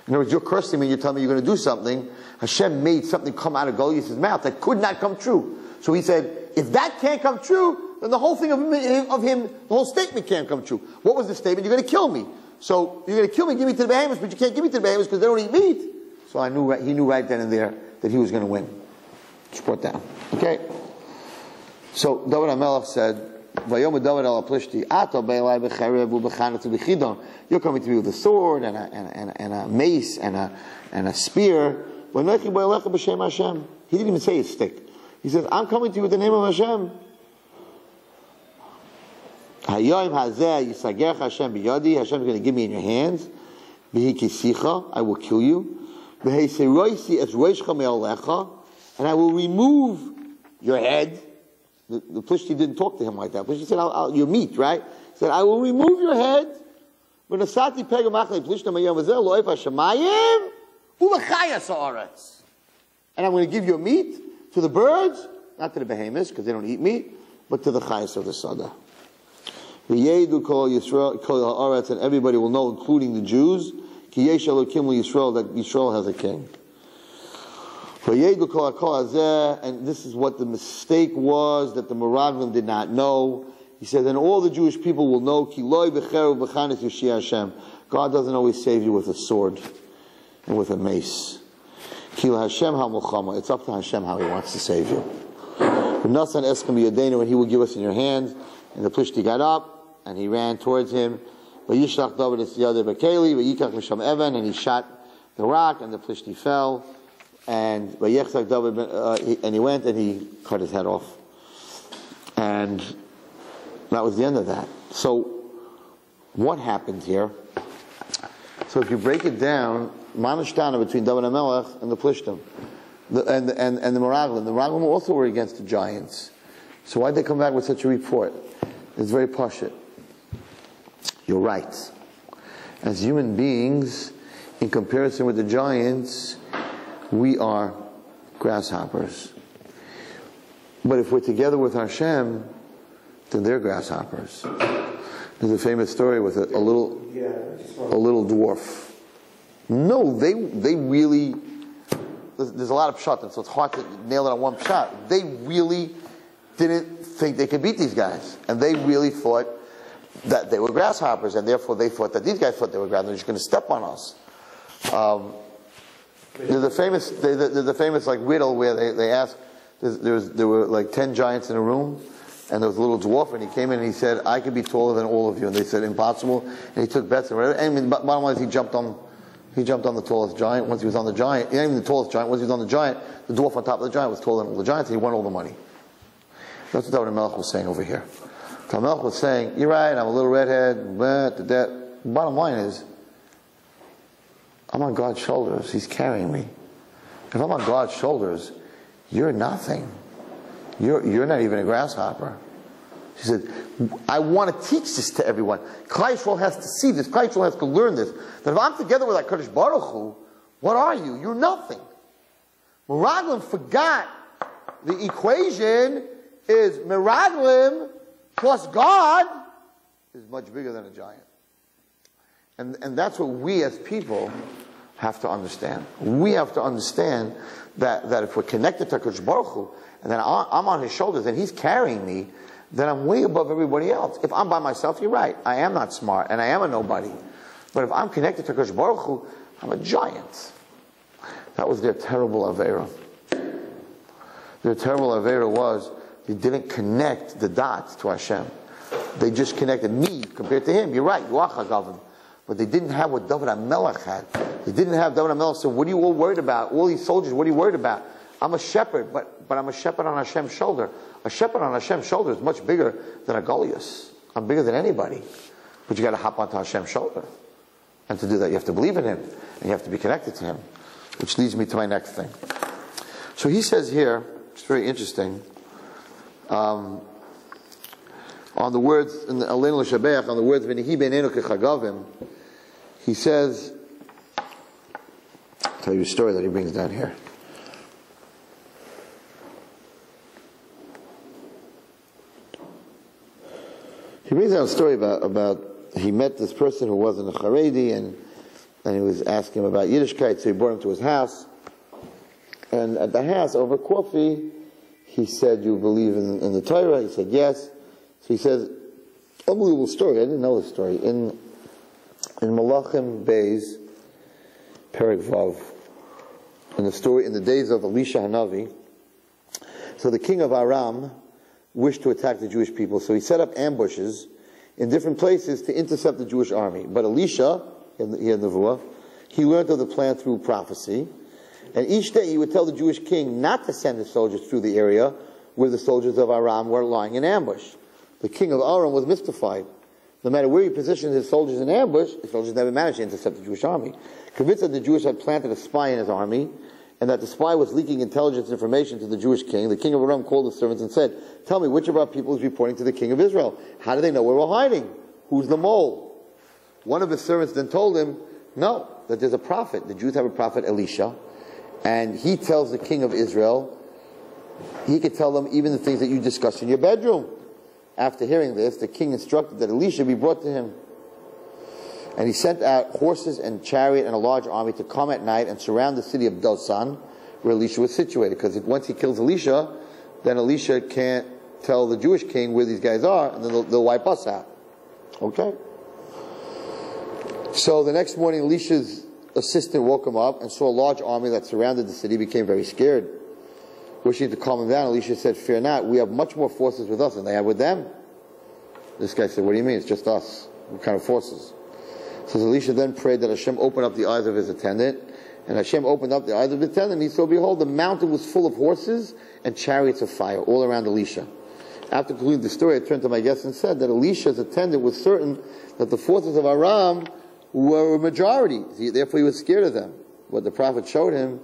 In other words, you're cursing me, you're telling me you're going to do something. Hashem made something come out of Goliath's mouth that could not come true. So he said, if that can't come true, then the whole thing of him, the whole statement can't come true. What was the statement? You're going to kill me. So you're going to kill me, give me to the behemoths, but you can't give me to the behemoths because they don't eat meat. So he knew right then and there that he was going to win. Just brought down. Okay? So David HaMelech said, you're coming to me with a sword and a mace and a spear. He didn't even say a stick. He says, I'm coming to you with the name of Hashem. Hashem is going to give me in your hands. I will kill you. And I will remove your head. The Plishti didn't talk to him like that. Plishti said, your meat, right? He said, I will remove your head. And I'm going to give your meat to the birds, not to the behemoths, because they don't eat meat, but to the chayas of the sada. And everybody will know, including the Jews, that Yisrael has a king. And this is what the mistake was that the Meraglim did not know. He said, and all the Jewish people will know, God doesn't always save you with a sword and with a mace. It's up to Hashem how He wants to save you. And He will give us in your hands. And the Plishti got up and he ran towards him. And he shot the rock, and the Plishti fell. And he went and he cut his head off. And that was the end of that. So, what happened here? So if you break it down, Manashtana between David HaMelech and the Plishtim, and the Meraglim also were against the giants. So why'd they come back with such a report? It's very pashut. You're right. As human beings, in comparison with the giants, we are grasshoppers. But if we're together with Hashem, then they're grasshoppers. There's a famous story with a little dwarf. No, they really, there's a lot of pshat, so it's hard to nail it on one pshat. They really didn't think they could beat these guys. And they really thought that they were grasshoppers, and therefore they thought that these guys thought they were grasshoppers, they're just going to step on us. There's a famous like riddle where they asked, there were like 10 giants in a room, and there was a little dwarf, and he came in and he said, I could be taller than all of you. And they said, impossible. And he took bets and whatever. And bottom line is he jumped on the tallest giant. Once he was on the giant, he ain't even the tallest giant, once he was on the giant, the dwarf on top of the giant was taller than all the giants, and he won all the money. That's what David Melech was saying over here. David Melech was saying, you're right, I'm a little redhead, bottom line is, I'm on God's shoulders. He's carrying me. If I'm on God's shoulders, you're nothing. You're not even a grasshopper. She said, I want to teach this to everyone. Klal Yisrael has to see this. Klal Yisrael has to learn this. That if I'm together with HaKadosh Baruch Hu, what are you? You're nothing. Meraglim forgot the equation is Meraglim plus God is much bigger than a giant. And that's what we as people have to understand. We have to understand that if we're connected to HaKadosh Baruch Hu, and then I'm on His shoulders and He's carrying me, then I'm way above everybody else. If I'm by myself, you're right. I am not smart and I am a nobody. But if I'm connected to HaKadosh Baruch Hu, I'm a giant. That was their terrible Aveira. Their terrible Aveira was they didn't connect the dots to Hashem. They just connected me compared to Him. You're right, you are Chagavim. But they didn't have what David HaMelech had. They didn't have David HaMelech. So what are you all worried about? All these soldiers, what are you worried about? I'm a shepherd, but I'm a shepherd on Hashem's shoulder. A shepherd on Hashem's shoulder is much bigger than a Goliath. I'm bigger than anybody. But you got to hop onto Hashem's shoulder. And to do that, you have to believe in Him. And you have to be connected to Him. Which leads me to my next thing. So he says here, it's very interesting, on the words, in the Aleinu L'Shabeach, on the words, V'nihi b'neiנו kechagavim, he says, I'll tell you a story that he brings down here. He brings down a story about he met this person who wasn't a Haredi, and he was asking him about Yiddishkeit, so he brought him to his house. And at the house, over coffee, he said, you believe in the Torah? He said, yes. So he says, unbelievable story, I didn't know this story. In Malachim Beis, Perek Vav, in the story, in the days of Elisha Hanavi, so the king of Aram wished to attack the Jewish people, so he set up ambushes in different places to intercept the Jewish army. But Elisha, he had Nevuah, he learned of the plan through prophecy, and each day he would tell the Jewish king not to send his soldiers through the area where the soldiers of Aram were lying in ambush. The king of Aram was mystified. No matter where he positioned his soldiers in ambush, the soldiers never managed to intercept the Jewish army. Convinced that the Jews had planted a spy in his army, and that the spy was leaking intelligence information to the Jewish king, the king of Aram called his servants and said, tell me, which of our people is reporting to the king of Israel? How do they know where we're hiding? Who's the mole? One of his servants then told him, no, that there's a prophet. The Jews have a prophet, Elisha, and he tells the king of Israel, he could tell them even the things that you discuss in your bedroom. After hearing this, the king instructed that Elisha be brought to him. And he sent out horses and chariot and a large army to come at night and surround the city of Dosan, where Elisha was situated. Because once he kills Elisha, then Elisha can't tell the Jewish king where these guys are, and then they'll wipe us out. Okay? So the next morning, Elisha's assistant woke him up and saw a large army that surrounded the city, became very scared. Wishing to calm him down, Elisha said, fear not, we have much more forces with us than they have with them. This guy said, what do you mean? It's just us. What kind of forces? So Elisha then prayed that Hashem open up the eyes of his attendant. And Hashem opened up the eyes of the attendant. And he saw, behold, the mountain was full of horses and chariots of fire all around Elisha. After concluding the story, I turned to my guest and said that Elisha's attendant was certain that the forces of Aram were a majority. Therefore he was scared of them. What the prophet showed him,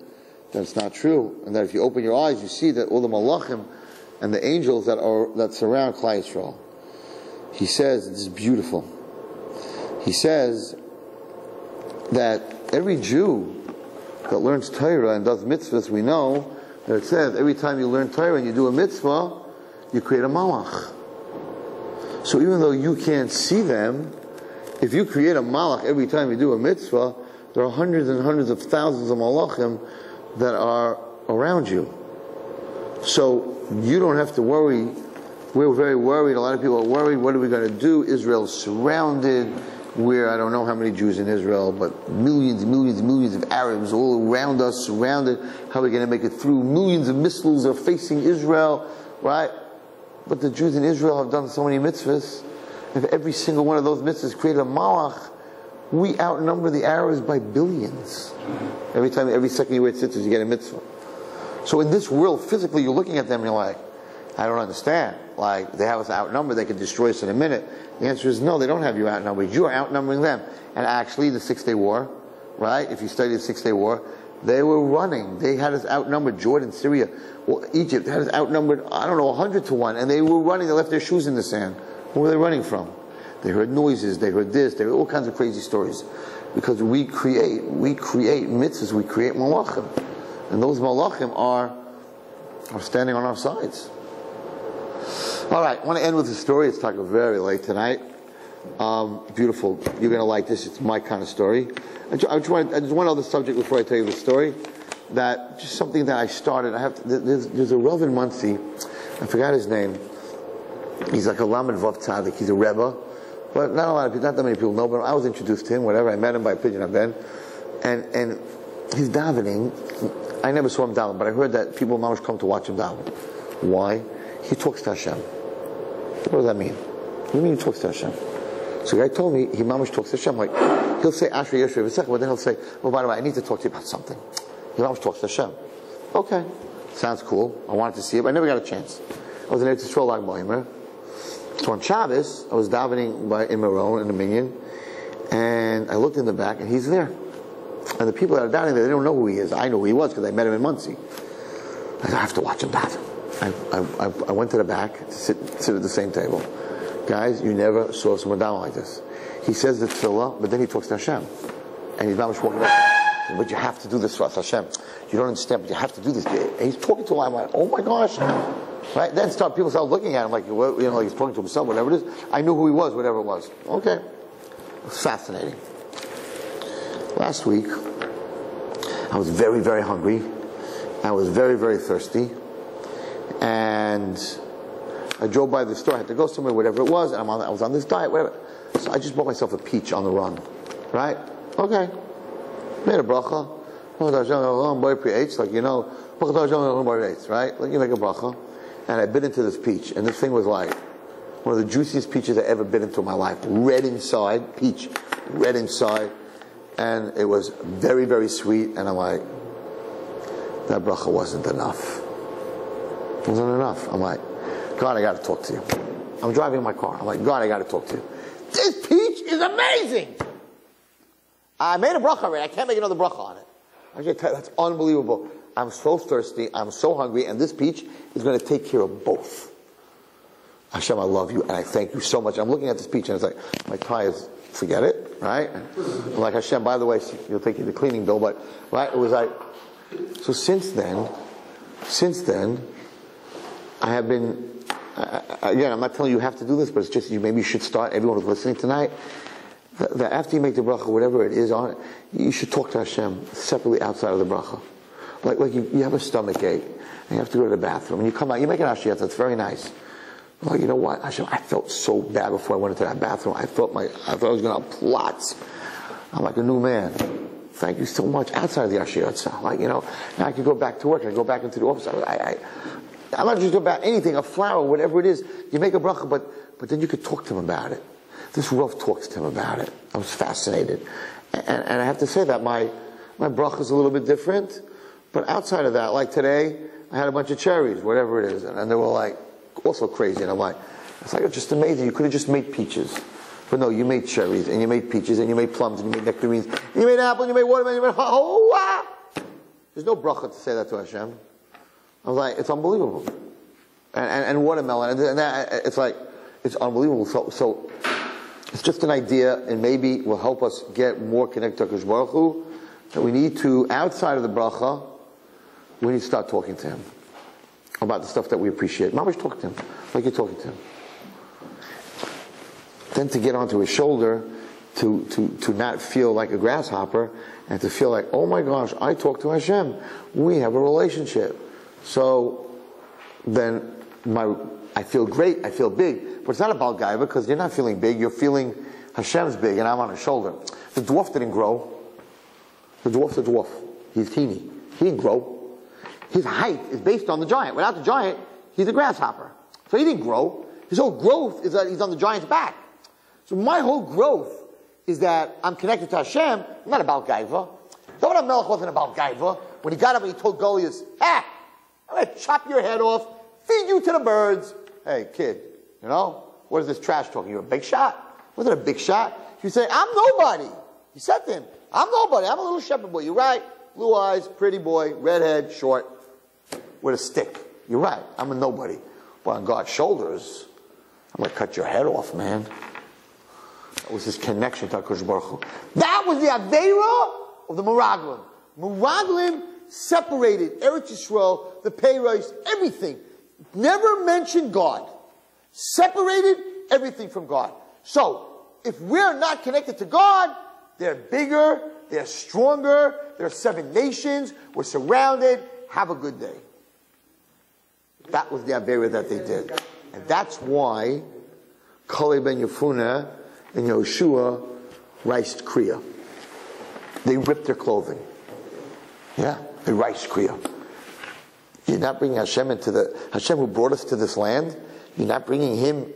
that it's not true. And that if you open your eyes, you see that all the malachim and the angels that surround Klal Yisrael. He says, this is beautiful. He says, that every Jew that learns Torah and does mitzvahs, we know that it says every time you learn Torah and you do a mitzvah, you create a malach. So even though you can't see them, if you create a malach every time you do a mitzvah, there are hundreds and hundreds of thousands of malachim that are around you. So you don't have to worry. We're very worried. A lot of people are worried. What are we going to do? Israel's surrounded. I don't know how many Jews in Israel, but millions of Arabs all around us, surrounded. How are we going to make it through? Millions of missiles are facing Israel, right? But the Jews in Israel have done so many mitzvahs. If every single one of those mitzvahs created a malach, we outnumber the Arabs by billions. Every second you wear tzitzis, you get a mitzvah. So in this world, physically, you're looking at them and you're like, I don't understand. Like, they have us outnumbered, they could destroy us in a minute. The answer is no, they don't have you outnumbered. You are outnumbering them. And actually, the 6-Day War, right? If you study the 6-Day War, they were running. They had us outnumbered. Jordan, Syria, Egypt had us outnumbered, 100 to 1. And they were running, they left their shoes in the sand. Where were they running from? They heard noises, they heard this, they heard all kinds of crazy stories. Because we create mitzvahs, we create malachim. And those malachim are standing on our sides. All right, I want to end with a story. It's talking very late tonight. Beautiful. You're going to like this. It's my kind of story. There's one other subject before I tell you the story. That just something that I started. There's a Rav in Muncie. I forgot his name. He's like a Lamed Vav Tzaddik. He's a Rebbe, but not that many people know. But I was introduced to him. Whatever. I met him by Pidyon Haben, and he's davening. I never saw him daven, but I heard that people mamash come to watch him daven. Why? He talks to Hashem. What does that mean? What do you mean he talks to Hashem? So the guy told me he mamash talks to Hashem. Like, he'll say Ashrei Yeshua v'sech, but then he'll say, "Oh, by the way, I need to talk to you about something." He mamash talks to Hashem. Okay, sounds cool. I wanted to see it, but I never got a chance. I was in Eretz Yisrael Lag B'Omer. So on Shabbos, I was davening in Meron in the minyan, and I looked in the back, and he's there. And the people that are davening there, they don't know who he is. I know who he was because I met him in Muncie. I said, I have to watch him daven. I went to the back to sit at the same table. Guys, you never saw someone down like this. He says the tefillah, but then he talks to Hashem. And he's not walking up. But you have to do this for us, Hashem. You don't understand, but you have to do this. And he's talking to him. I'm like, oh my gosh. Right? Then people start looking at him like, like he's talking to himself, whatever it is. I knew who he was, whatever it was. Okay. It was fascinating. Last week, I was very, very hungry. I was very, very thirsty. And I drove by the store. I had to go somewhere, whatever it was. And I was on this diet, whatever. So I just bought myself a peach on the run. Right? Okay. Made a bracha. Like, right? Like you make a bracha. And I bit into this peach. And this thing was like one of the juiciest peaches I ever bit into in my life. Red inside. Peach. Red inside. And it was very, very sweet. And I'm like, that bracha wasn't enough. It wasn't enough. I'm like, God, I got to talk to you. I'm driving my car. I'm like, God, I got to talk to you. This peach is amazing. I made a bracha already. I can't make another bracha on it. I can tell you, that's unbelievable. I'm so thirsty. I'm so hungry. And this peach is going to take care of both. Hashem, I love you. And I thank you so much. I'm looking at this peach and it's like, my tires, forget it. Right? I'm like, Hashem, by the way, you'll take you the cleaning bill. But, right? It was like, so since then, I have been, again, I'm not telling you have to do this, but it's just maybe you should start, everyone who's listening tonight, that after you make the bracha, whatever it is on it, you should talk to Hashem separately outside of the bracha. Like you have a stomach ache, and you have to go to the bathroom, and you come out, you make an ashiyat, that's very nice. Like, you know what, Hashem, I felt so bad before I went into that bathroom. I thought I was going to plot. I'm like a new man. Thank you so much. Outside of the ashiyat, like, now I can go back to work, I can go back into the office. I'm not just about anything, a flower, whatever it is. You make a bracha, but then you could talk to him about it. This Rav talks to him about it. I was fascinated. And I have to say that my bracha is a little bit different. But outside of that, like today, I had a bunch of cherries, whatever it is. And they were like, also crazy. And I'm like, it's just amazing. You could have just made peaches. But no, you made cherries, and you made peaches, and you made plums, and you made nectarines, and you made apple, and you made watermelon, and you made, oh, wow! There's no bracha to say that to Hashem. I was like, it's unbelievable. And watermelon, and that, it's like, it's unbelievable. So It's just an idea, and maybe will help us get more connected to HaKadosh Baruch Hu, that we need to, outside of the bracha, we need to start talking to Him about the stuff that we appreciate. Mamash, talk to Him like you're talking to Him. Then to get onto His shoulder, to not feel like a grasshopper, and to feel like, oh my gosh, I talk to Hashem. We have a relationship. So then I feel great, I feel big. But it's not about Gaiva, because you're not feeling big, you're feeling Hashem's big, and I'm on His shoulder. The dwarf didn't grow. The dwarf's a dwarf. He's teeny. He didn't grow. His height is based on the giant. Without the giant, he's a grasshopper. So he didn't grow. His whole growth is that he's on the giant's back. So my whole growth is that I'm connected to Hashem. I'm not about Gaiva. David HaMelech wasn't about Gaiva. When he got up and he told Goliath, I'm going to chop your head off, feed you to the birds. Hey, kid, what is this trash talking? You're a big shot. Wasn't a big shot. You say, I'm nobody. He said to him, I'm nobody. I'm a little shepherd boy. You're right. Blue eyes, pretty boy, redhead, short, with a stick. You're right. I'm a nobody. But on God's shoulders, I'm going to cut your head off, man. That was his connection to HaKadosh Baruch Hu. That was the Aveira of the Meraglim. Meraglim separated Eretz Yisrael, the Peiros, everything. Never mentioned God. Separated everything from God. So, if we're not connected to God, they're bigger, they're stronger, there are 7 nations, we're surrounded, have a good day. That was the Aveira that they did. And that's why Kalev ben Yefuneh and Yoshua riced Kriya. They ripped their clothing. Yeah, they riced Kriya. You're not bringing Hashem Hashem who brought us to this land, you're not bringing Him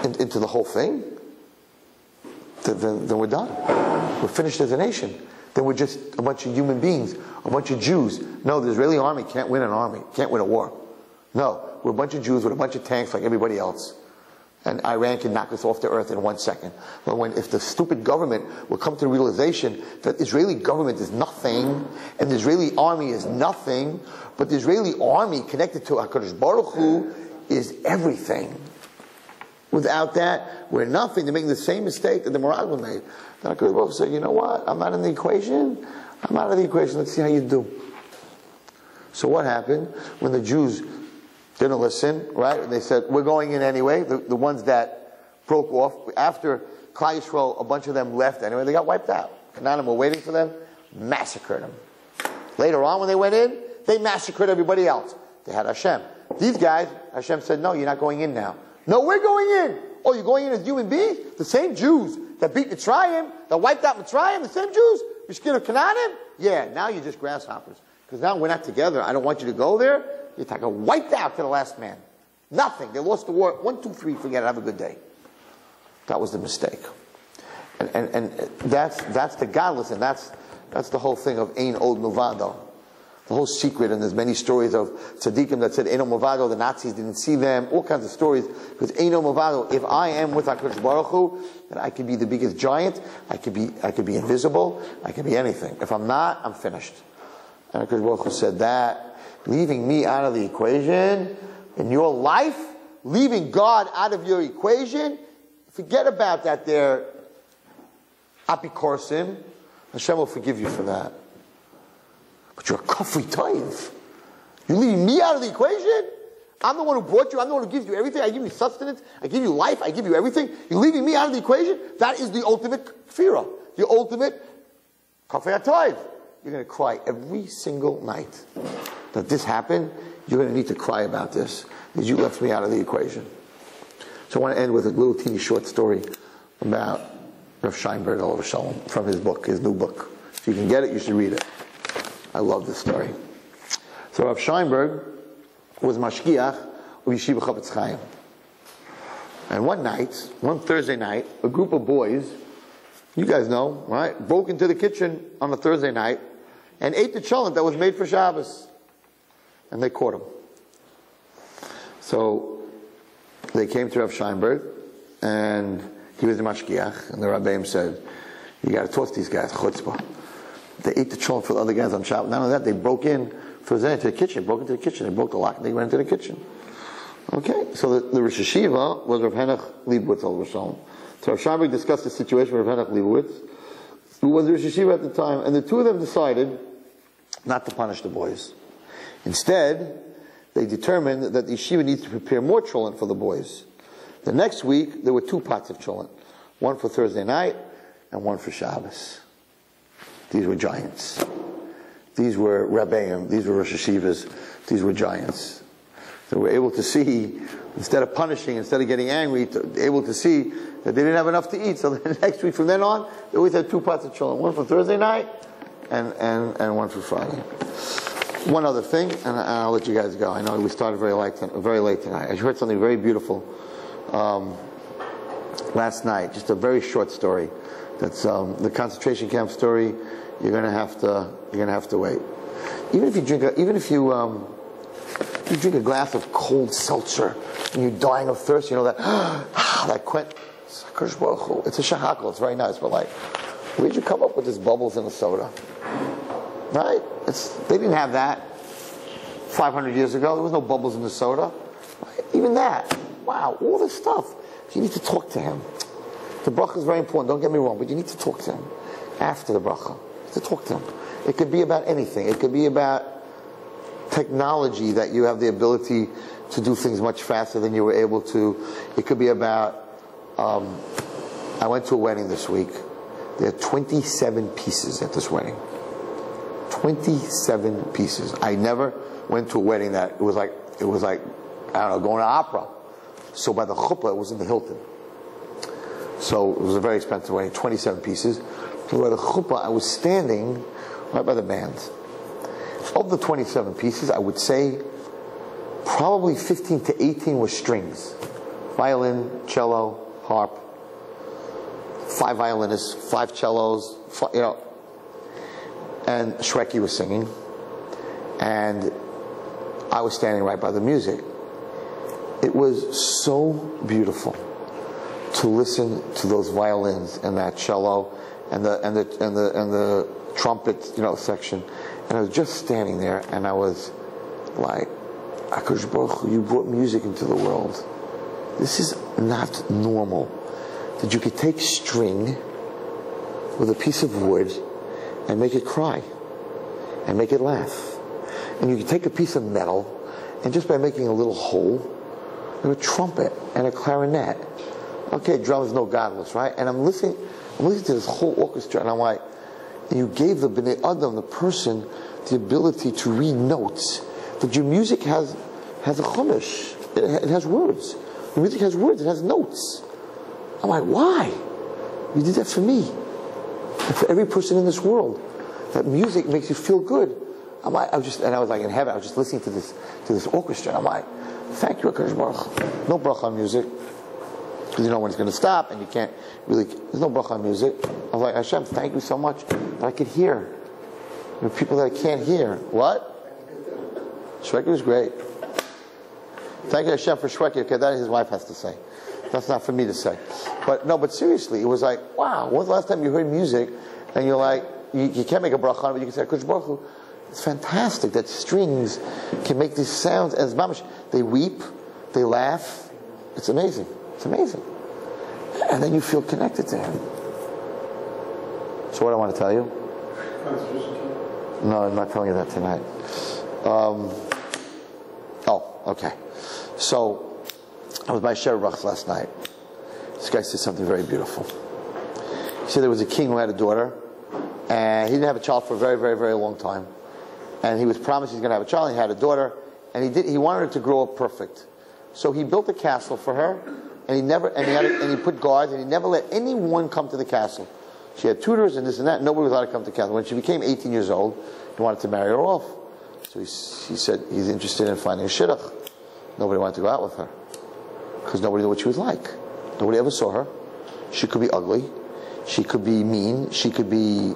into the whole thing? Then we're done. We're finished as a nation. Then we're just a bunch of human beings, a bunch of Jews. No, the Israeli army can't win an army, can't win a war. No, we're a bunch of Jews with a bunch of tanks like everybody else. And Iran can knock us off the earth in 1 second. But if the stupid government will come to the realization that the Israeli government is nothing, and the Israeli army is nothing, but the Israeli army connected to HaKadosh Baruch Hu is everything. Without that, we're nothing. They're making the same mistake that the Meraglim made. Then HaKadosh Baruch Hu said, you know what? I'm not in the equation. I'm out of the equation. Let's see how you do. So what happened when the Jews didn't listen, right? And they said, we're going in anyway. The ones that broke off, after Klal Yisrael, a bunch of them left anyway, they got wiped out. Canaanim were waiting for them, massacred them. Later on when they went in, they massacred everybody else. They had Hashem. These guys, Hashem said, no, you're not going in now. No, we're going in. Oh, you're going in as human beings? The same Jews that beat Mitzrayim, that wiped out Mitzrayim, the same Jews? You're scared of Canaanim? Yeah, now you're just grasshoppers. Because now we're not together. I don't want you to go there. You're talking wiped out to the last man. Nothing. They lost the war. 1, 2, 3, forget it. Have a good day. That was the mistake. And that's the godless, and that's the whole thing of Ein Od Milvado. The whole secret, and there's many stories of tzaddikim that said Ein Od Milvado, the Nazis didn't see them, all kinds of stories. Because Ein Od Milvado, if I am with HaKadosh Baruch Hu, then I could be the biggest giant, I could be invisible, I could be anything. If I'm not, I'm finished. And HaKadosh Baruch Hu said that, leaving me out of the equation in your life, leaving God out of your equation, forget about that there, apikorsim. Hashem will forgive you for that. But you're a kafri toiv. You're leaving me out of the equation? I'm the one who brought you, I'm the one who gives you everything, I give you sustenance, I give you life, I give you everything. You're leaving me out of the equation? That is the ultimate kfirah, the ultimate kafri toiv. You're going to cry every single night that this happened. You're going to need to cry about this, because you left me out of the equation. So I want to end with a little teeny short story about Rav Scheinberg, Olav Shalom, from his book, his new book. If you can get it, you should read it. I love this story. So Rav Scheinberg was mashgiach of Yeshiva Chafetz Chaim. And one Thursday night, a group of boys, you guys know, right, broke into the kitchen on a Thursday night and ate the cholent that was made for Shabbos. And they caught him. So they came to Rav Scheinberg, and he was the mashgiach, and the Rabbi said, you got to toss these guys, chutzpah. They ate the cholent for the other guys on Shabbos. Not only that, they broke in to the kitchen, they broke the lock, and they went into the kitchen. Okay, so the Rosh Hashiva was Rav Henoch Leibowitz al Rishon. So Rav Scheinberg discussed the situation with Rav Henoch Leibowitz, who was the Rosh Hashiva at the time, and the two of them decided not to punish the boys. Instead, they determined that the yeshiva needs to prepare more cholent for the boys. The next week, there were 2 pots of cholent. One for Thursday night, and one for Shabbos. These were giants. These were Rabbeim, these were Rosh Hashivas, these were giants. They were able to see, instead of punishing, instead of getting angry, able to see that they didn't have enough to eat. So the next week, from then on, they always had 2 pots of cholent. One for Thursday night, and one for Friday. One other thing, and I'll let you guys go. I know we started very late tonight. I heard something very beautiful last night. Just a very short story. That's the concentration camp story. You're gonna have to wait. Even if you drink you drink a glass of cold seltzer and you're dying of thirst, you know that that quent. It's a shahakal. It's very nice, but like, where'd you come up with this bubbles in the soda? Right? They didn't have that 500 years ago. There was no bubbles in the soda. Even that. Wow, all this stuff. You need to talk to him. The bracha is very important, don't get me wrong, but you need to talk to him after the bracha. You need to talk to him. It could be about anything. It could be about technology, that you have the ability to do things much faster than you were able to. It could be about, I went to a wedding this week. There are 27 pieces at this wedding. 27 pieces. I never went to a wedding that it was like, I don't know, going to opera. So by the chuppah, it was in the Hilton. So it was a very expensive wedding, 27 pieces. So by the chuppah, I was standing right by the band. Of the 27 pieces, I would say probably 15 to 18 were strings. Violin, cello, harp. 5 violinists, 5 cellos, and Shrekky was singing. And I was standing right by the music. It was so beautiful to listen to those violins and that cello and the trumpet, section. And I was just standing there, and I was like, HaKadosh Baruch Hu, you brought music into the world. This is not normal. That you could take string with a piece of wood and make it cry and make it laugh. And you could take a piece of metal, and just by making a little hole, and a trumpet and a clarinet. Okay, drums no godless, right? And I'm listening to this whole orchestra, and I'm like, you gave the Bnei Adam, the person, the ability to read notes. That your music has a chumash. It has words. Your music has words. It has notes. I'm like, why? You did that for me. And for every person in this world. That music makes you feel good. I was like in heaven. I was just listening to this orchestra. And I'm like, thank you, HaKadosh Baruch Hu. No bracha on music. Because you know when it's going to stop, and you can't really, there's no bracha on music. I was like, Hashem, thank you so much that I could hear. There are people that I can't hear. What? Shrekky was great. Thank you, Hashem, for Shrekky. Okay, that his wife has to say. That's not for me to say. But seriously, it was like, wow, when's the last time you heard music, and you're like, you can't make a bracha on it, but you can say, HaKadosh Baruch Hu, it's fantastic that strings can make these sounds, and mamish, they weep, they laugh. It's amazing. It's amazing. And then you feel connected to him. So what I want to tell you? No, I'm not telling you that tonight. Okay. So, I was by Sherbrach last night. This guy said something very beautiful. He said there was a king who had a daughter, and he didn't have a child for a very, very, very long time. And he was promised he's going to have a child. He had a daughter, and he wanted her to grow up perfect. So he built a castle for her, and he put guards, and he never let anyone come to the castle. She had tutors and this and that. Nobody was allowed to come to the castle. When she became 18 years old, he wanted to marry her off. So he said he's interested in finding a shidduch. Nobody wanted to go out with her because nobody knew what she was like. Nobody ever saw her. She could be ugly. She could be mean. She could be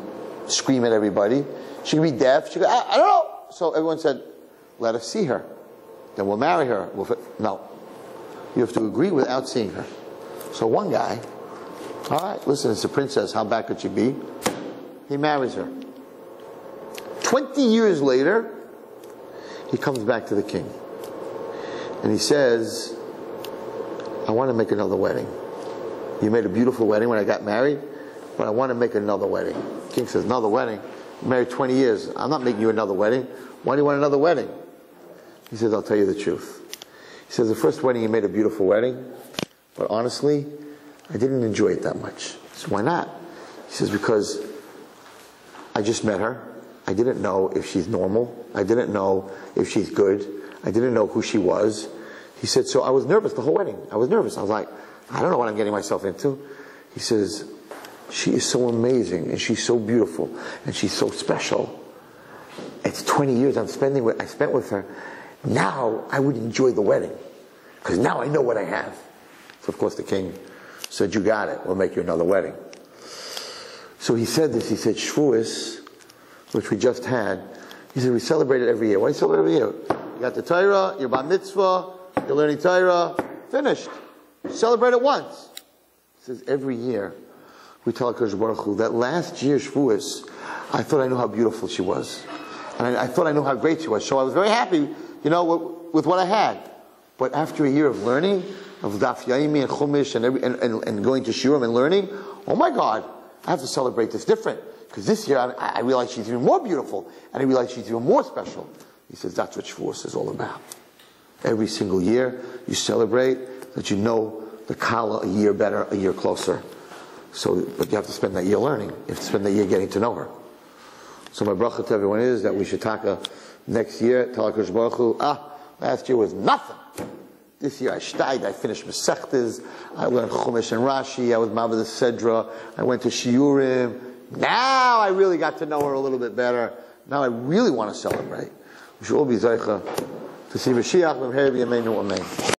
scream at everybody. She could be deaf. She could, I don't know. So everyone said, let us see her. Then we'll marry her. No. You have to agree without seeing her. So one guy, all right, listen, it's a princess. How bad could she be? He marries her. 20 years later, he comes back to the king. And he says, I want to make another wedding. You made a beautiful wedding when I got married, but I want to make another wedding. The king says, another wedding? You're married 20 years. I'm not making you another wedding. Why do you want another wedding? He says, I'll tell you the truth. He says, the first wedding, you made a beautiful wedding, but honestly, I didn't enjoy it that much. So why not? He says, because I just met her. I didn't know if she's normal. I didn't know if she's good. I didn't know who she was. He said, so I was nervous the whole wedding. I was nervous. I was like, I don't know what I'm getting myself into. He says, she is so amazing, and she's so beautiful, and she's so special. It's 20 years I spent with her. Now I would enjoy the wedding, because now I know what I have. So of course the king said, you got it. We'll make you another wedding. So he said this. He said, Shavuos, which we just had, he said, we celebrate it every year. Why do you celebrate every year? You got the Torah, your bar mitzvah, you're learning Torah, finished. Celebrate it once. He says, every year we tell HaKadosh Baruch Hu that last year, Shavuos, I thought I knew how beautiful she was. And I thought I knew how great she was. So I was very happy, with what I had. But after a year of learning, of Daf Yomi and Chumash and going to Shiurim and learning, oh my God, I have to celebrate this different. Because this year I realized she's even more beautiful, and I realized she's even more special. He says that's what Shavuos is all about. Every single year you celebrate that you know the Kala a year better, a year closer. But you have to spend that year learning. You have to spend that year getting to know her. So my bracha to everyone is that we should taka next year, tell HaKadosh Baruch Hu, last year was nothing. This year I finished Masechtas, I learned Chumash and Rashi, I was Mabed Sedra, I went to Shiurim. Now I really got to know her a little bit better. Now I really want to celebrate. We should all be Zeicha to see Mashiach, Amen.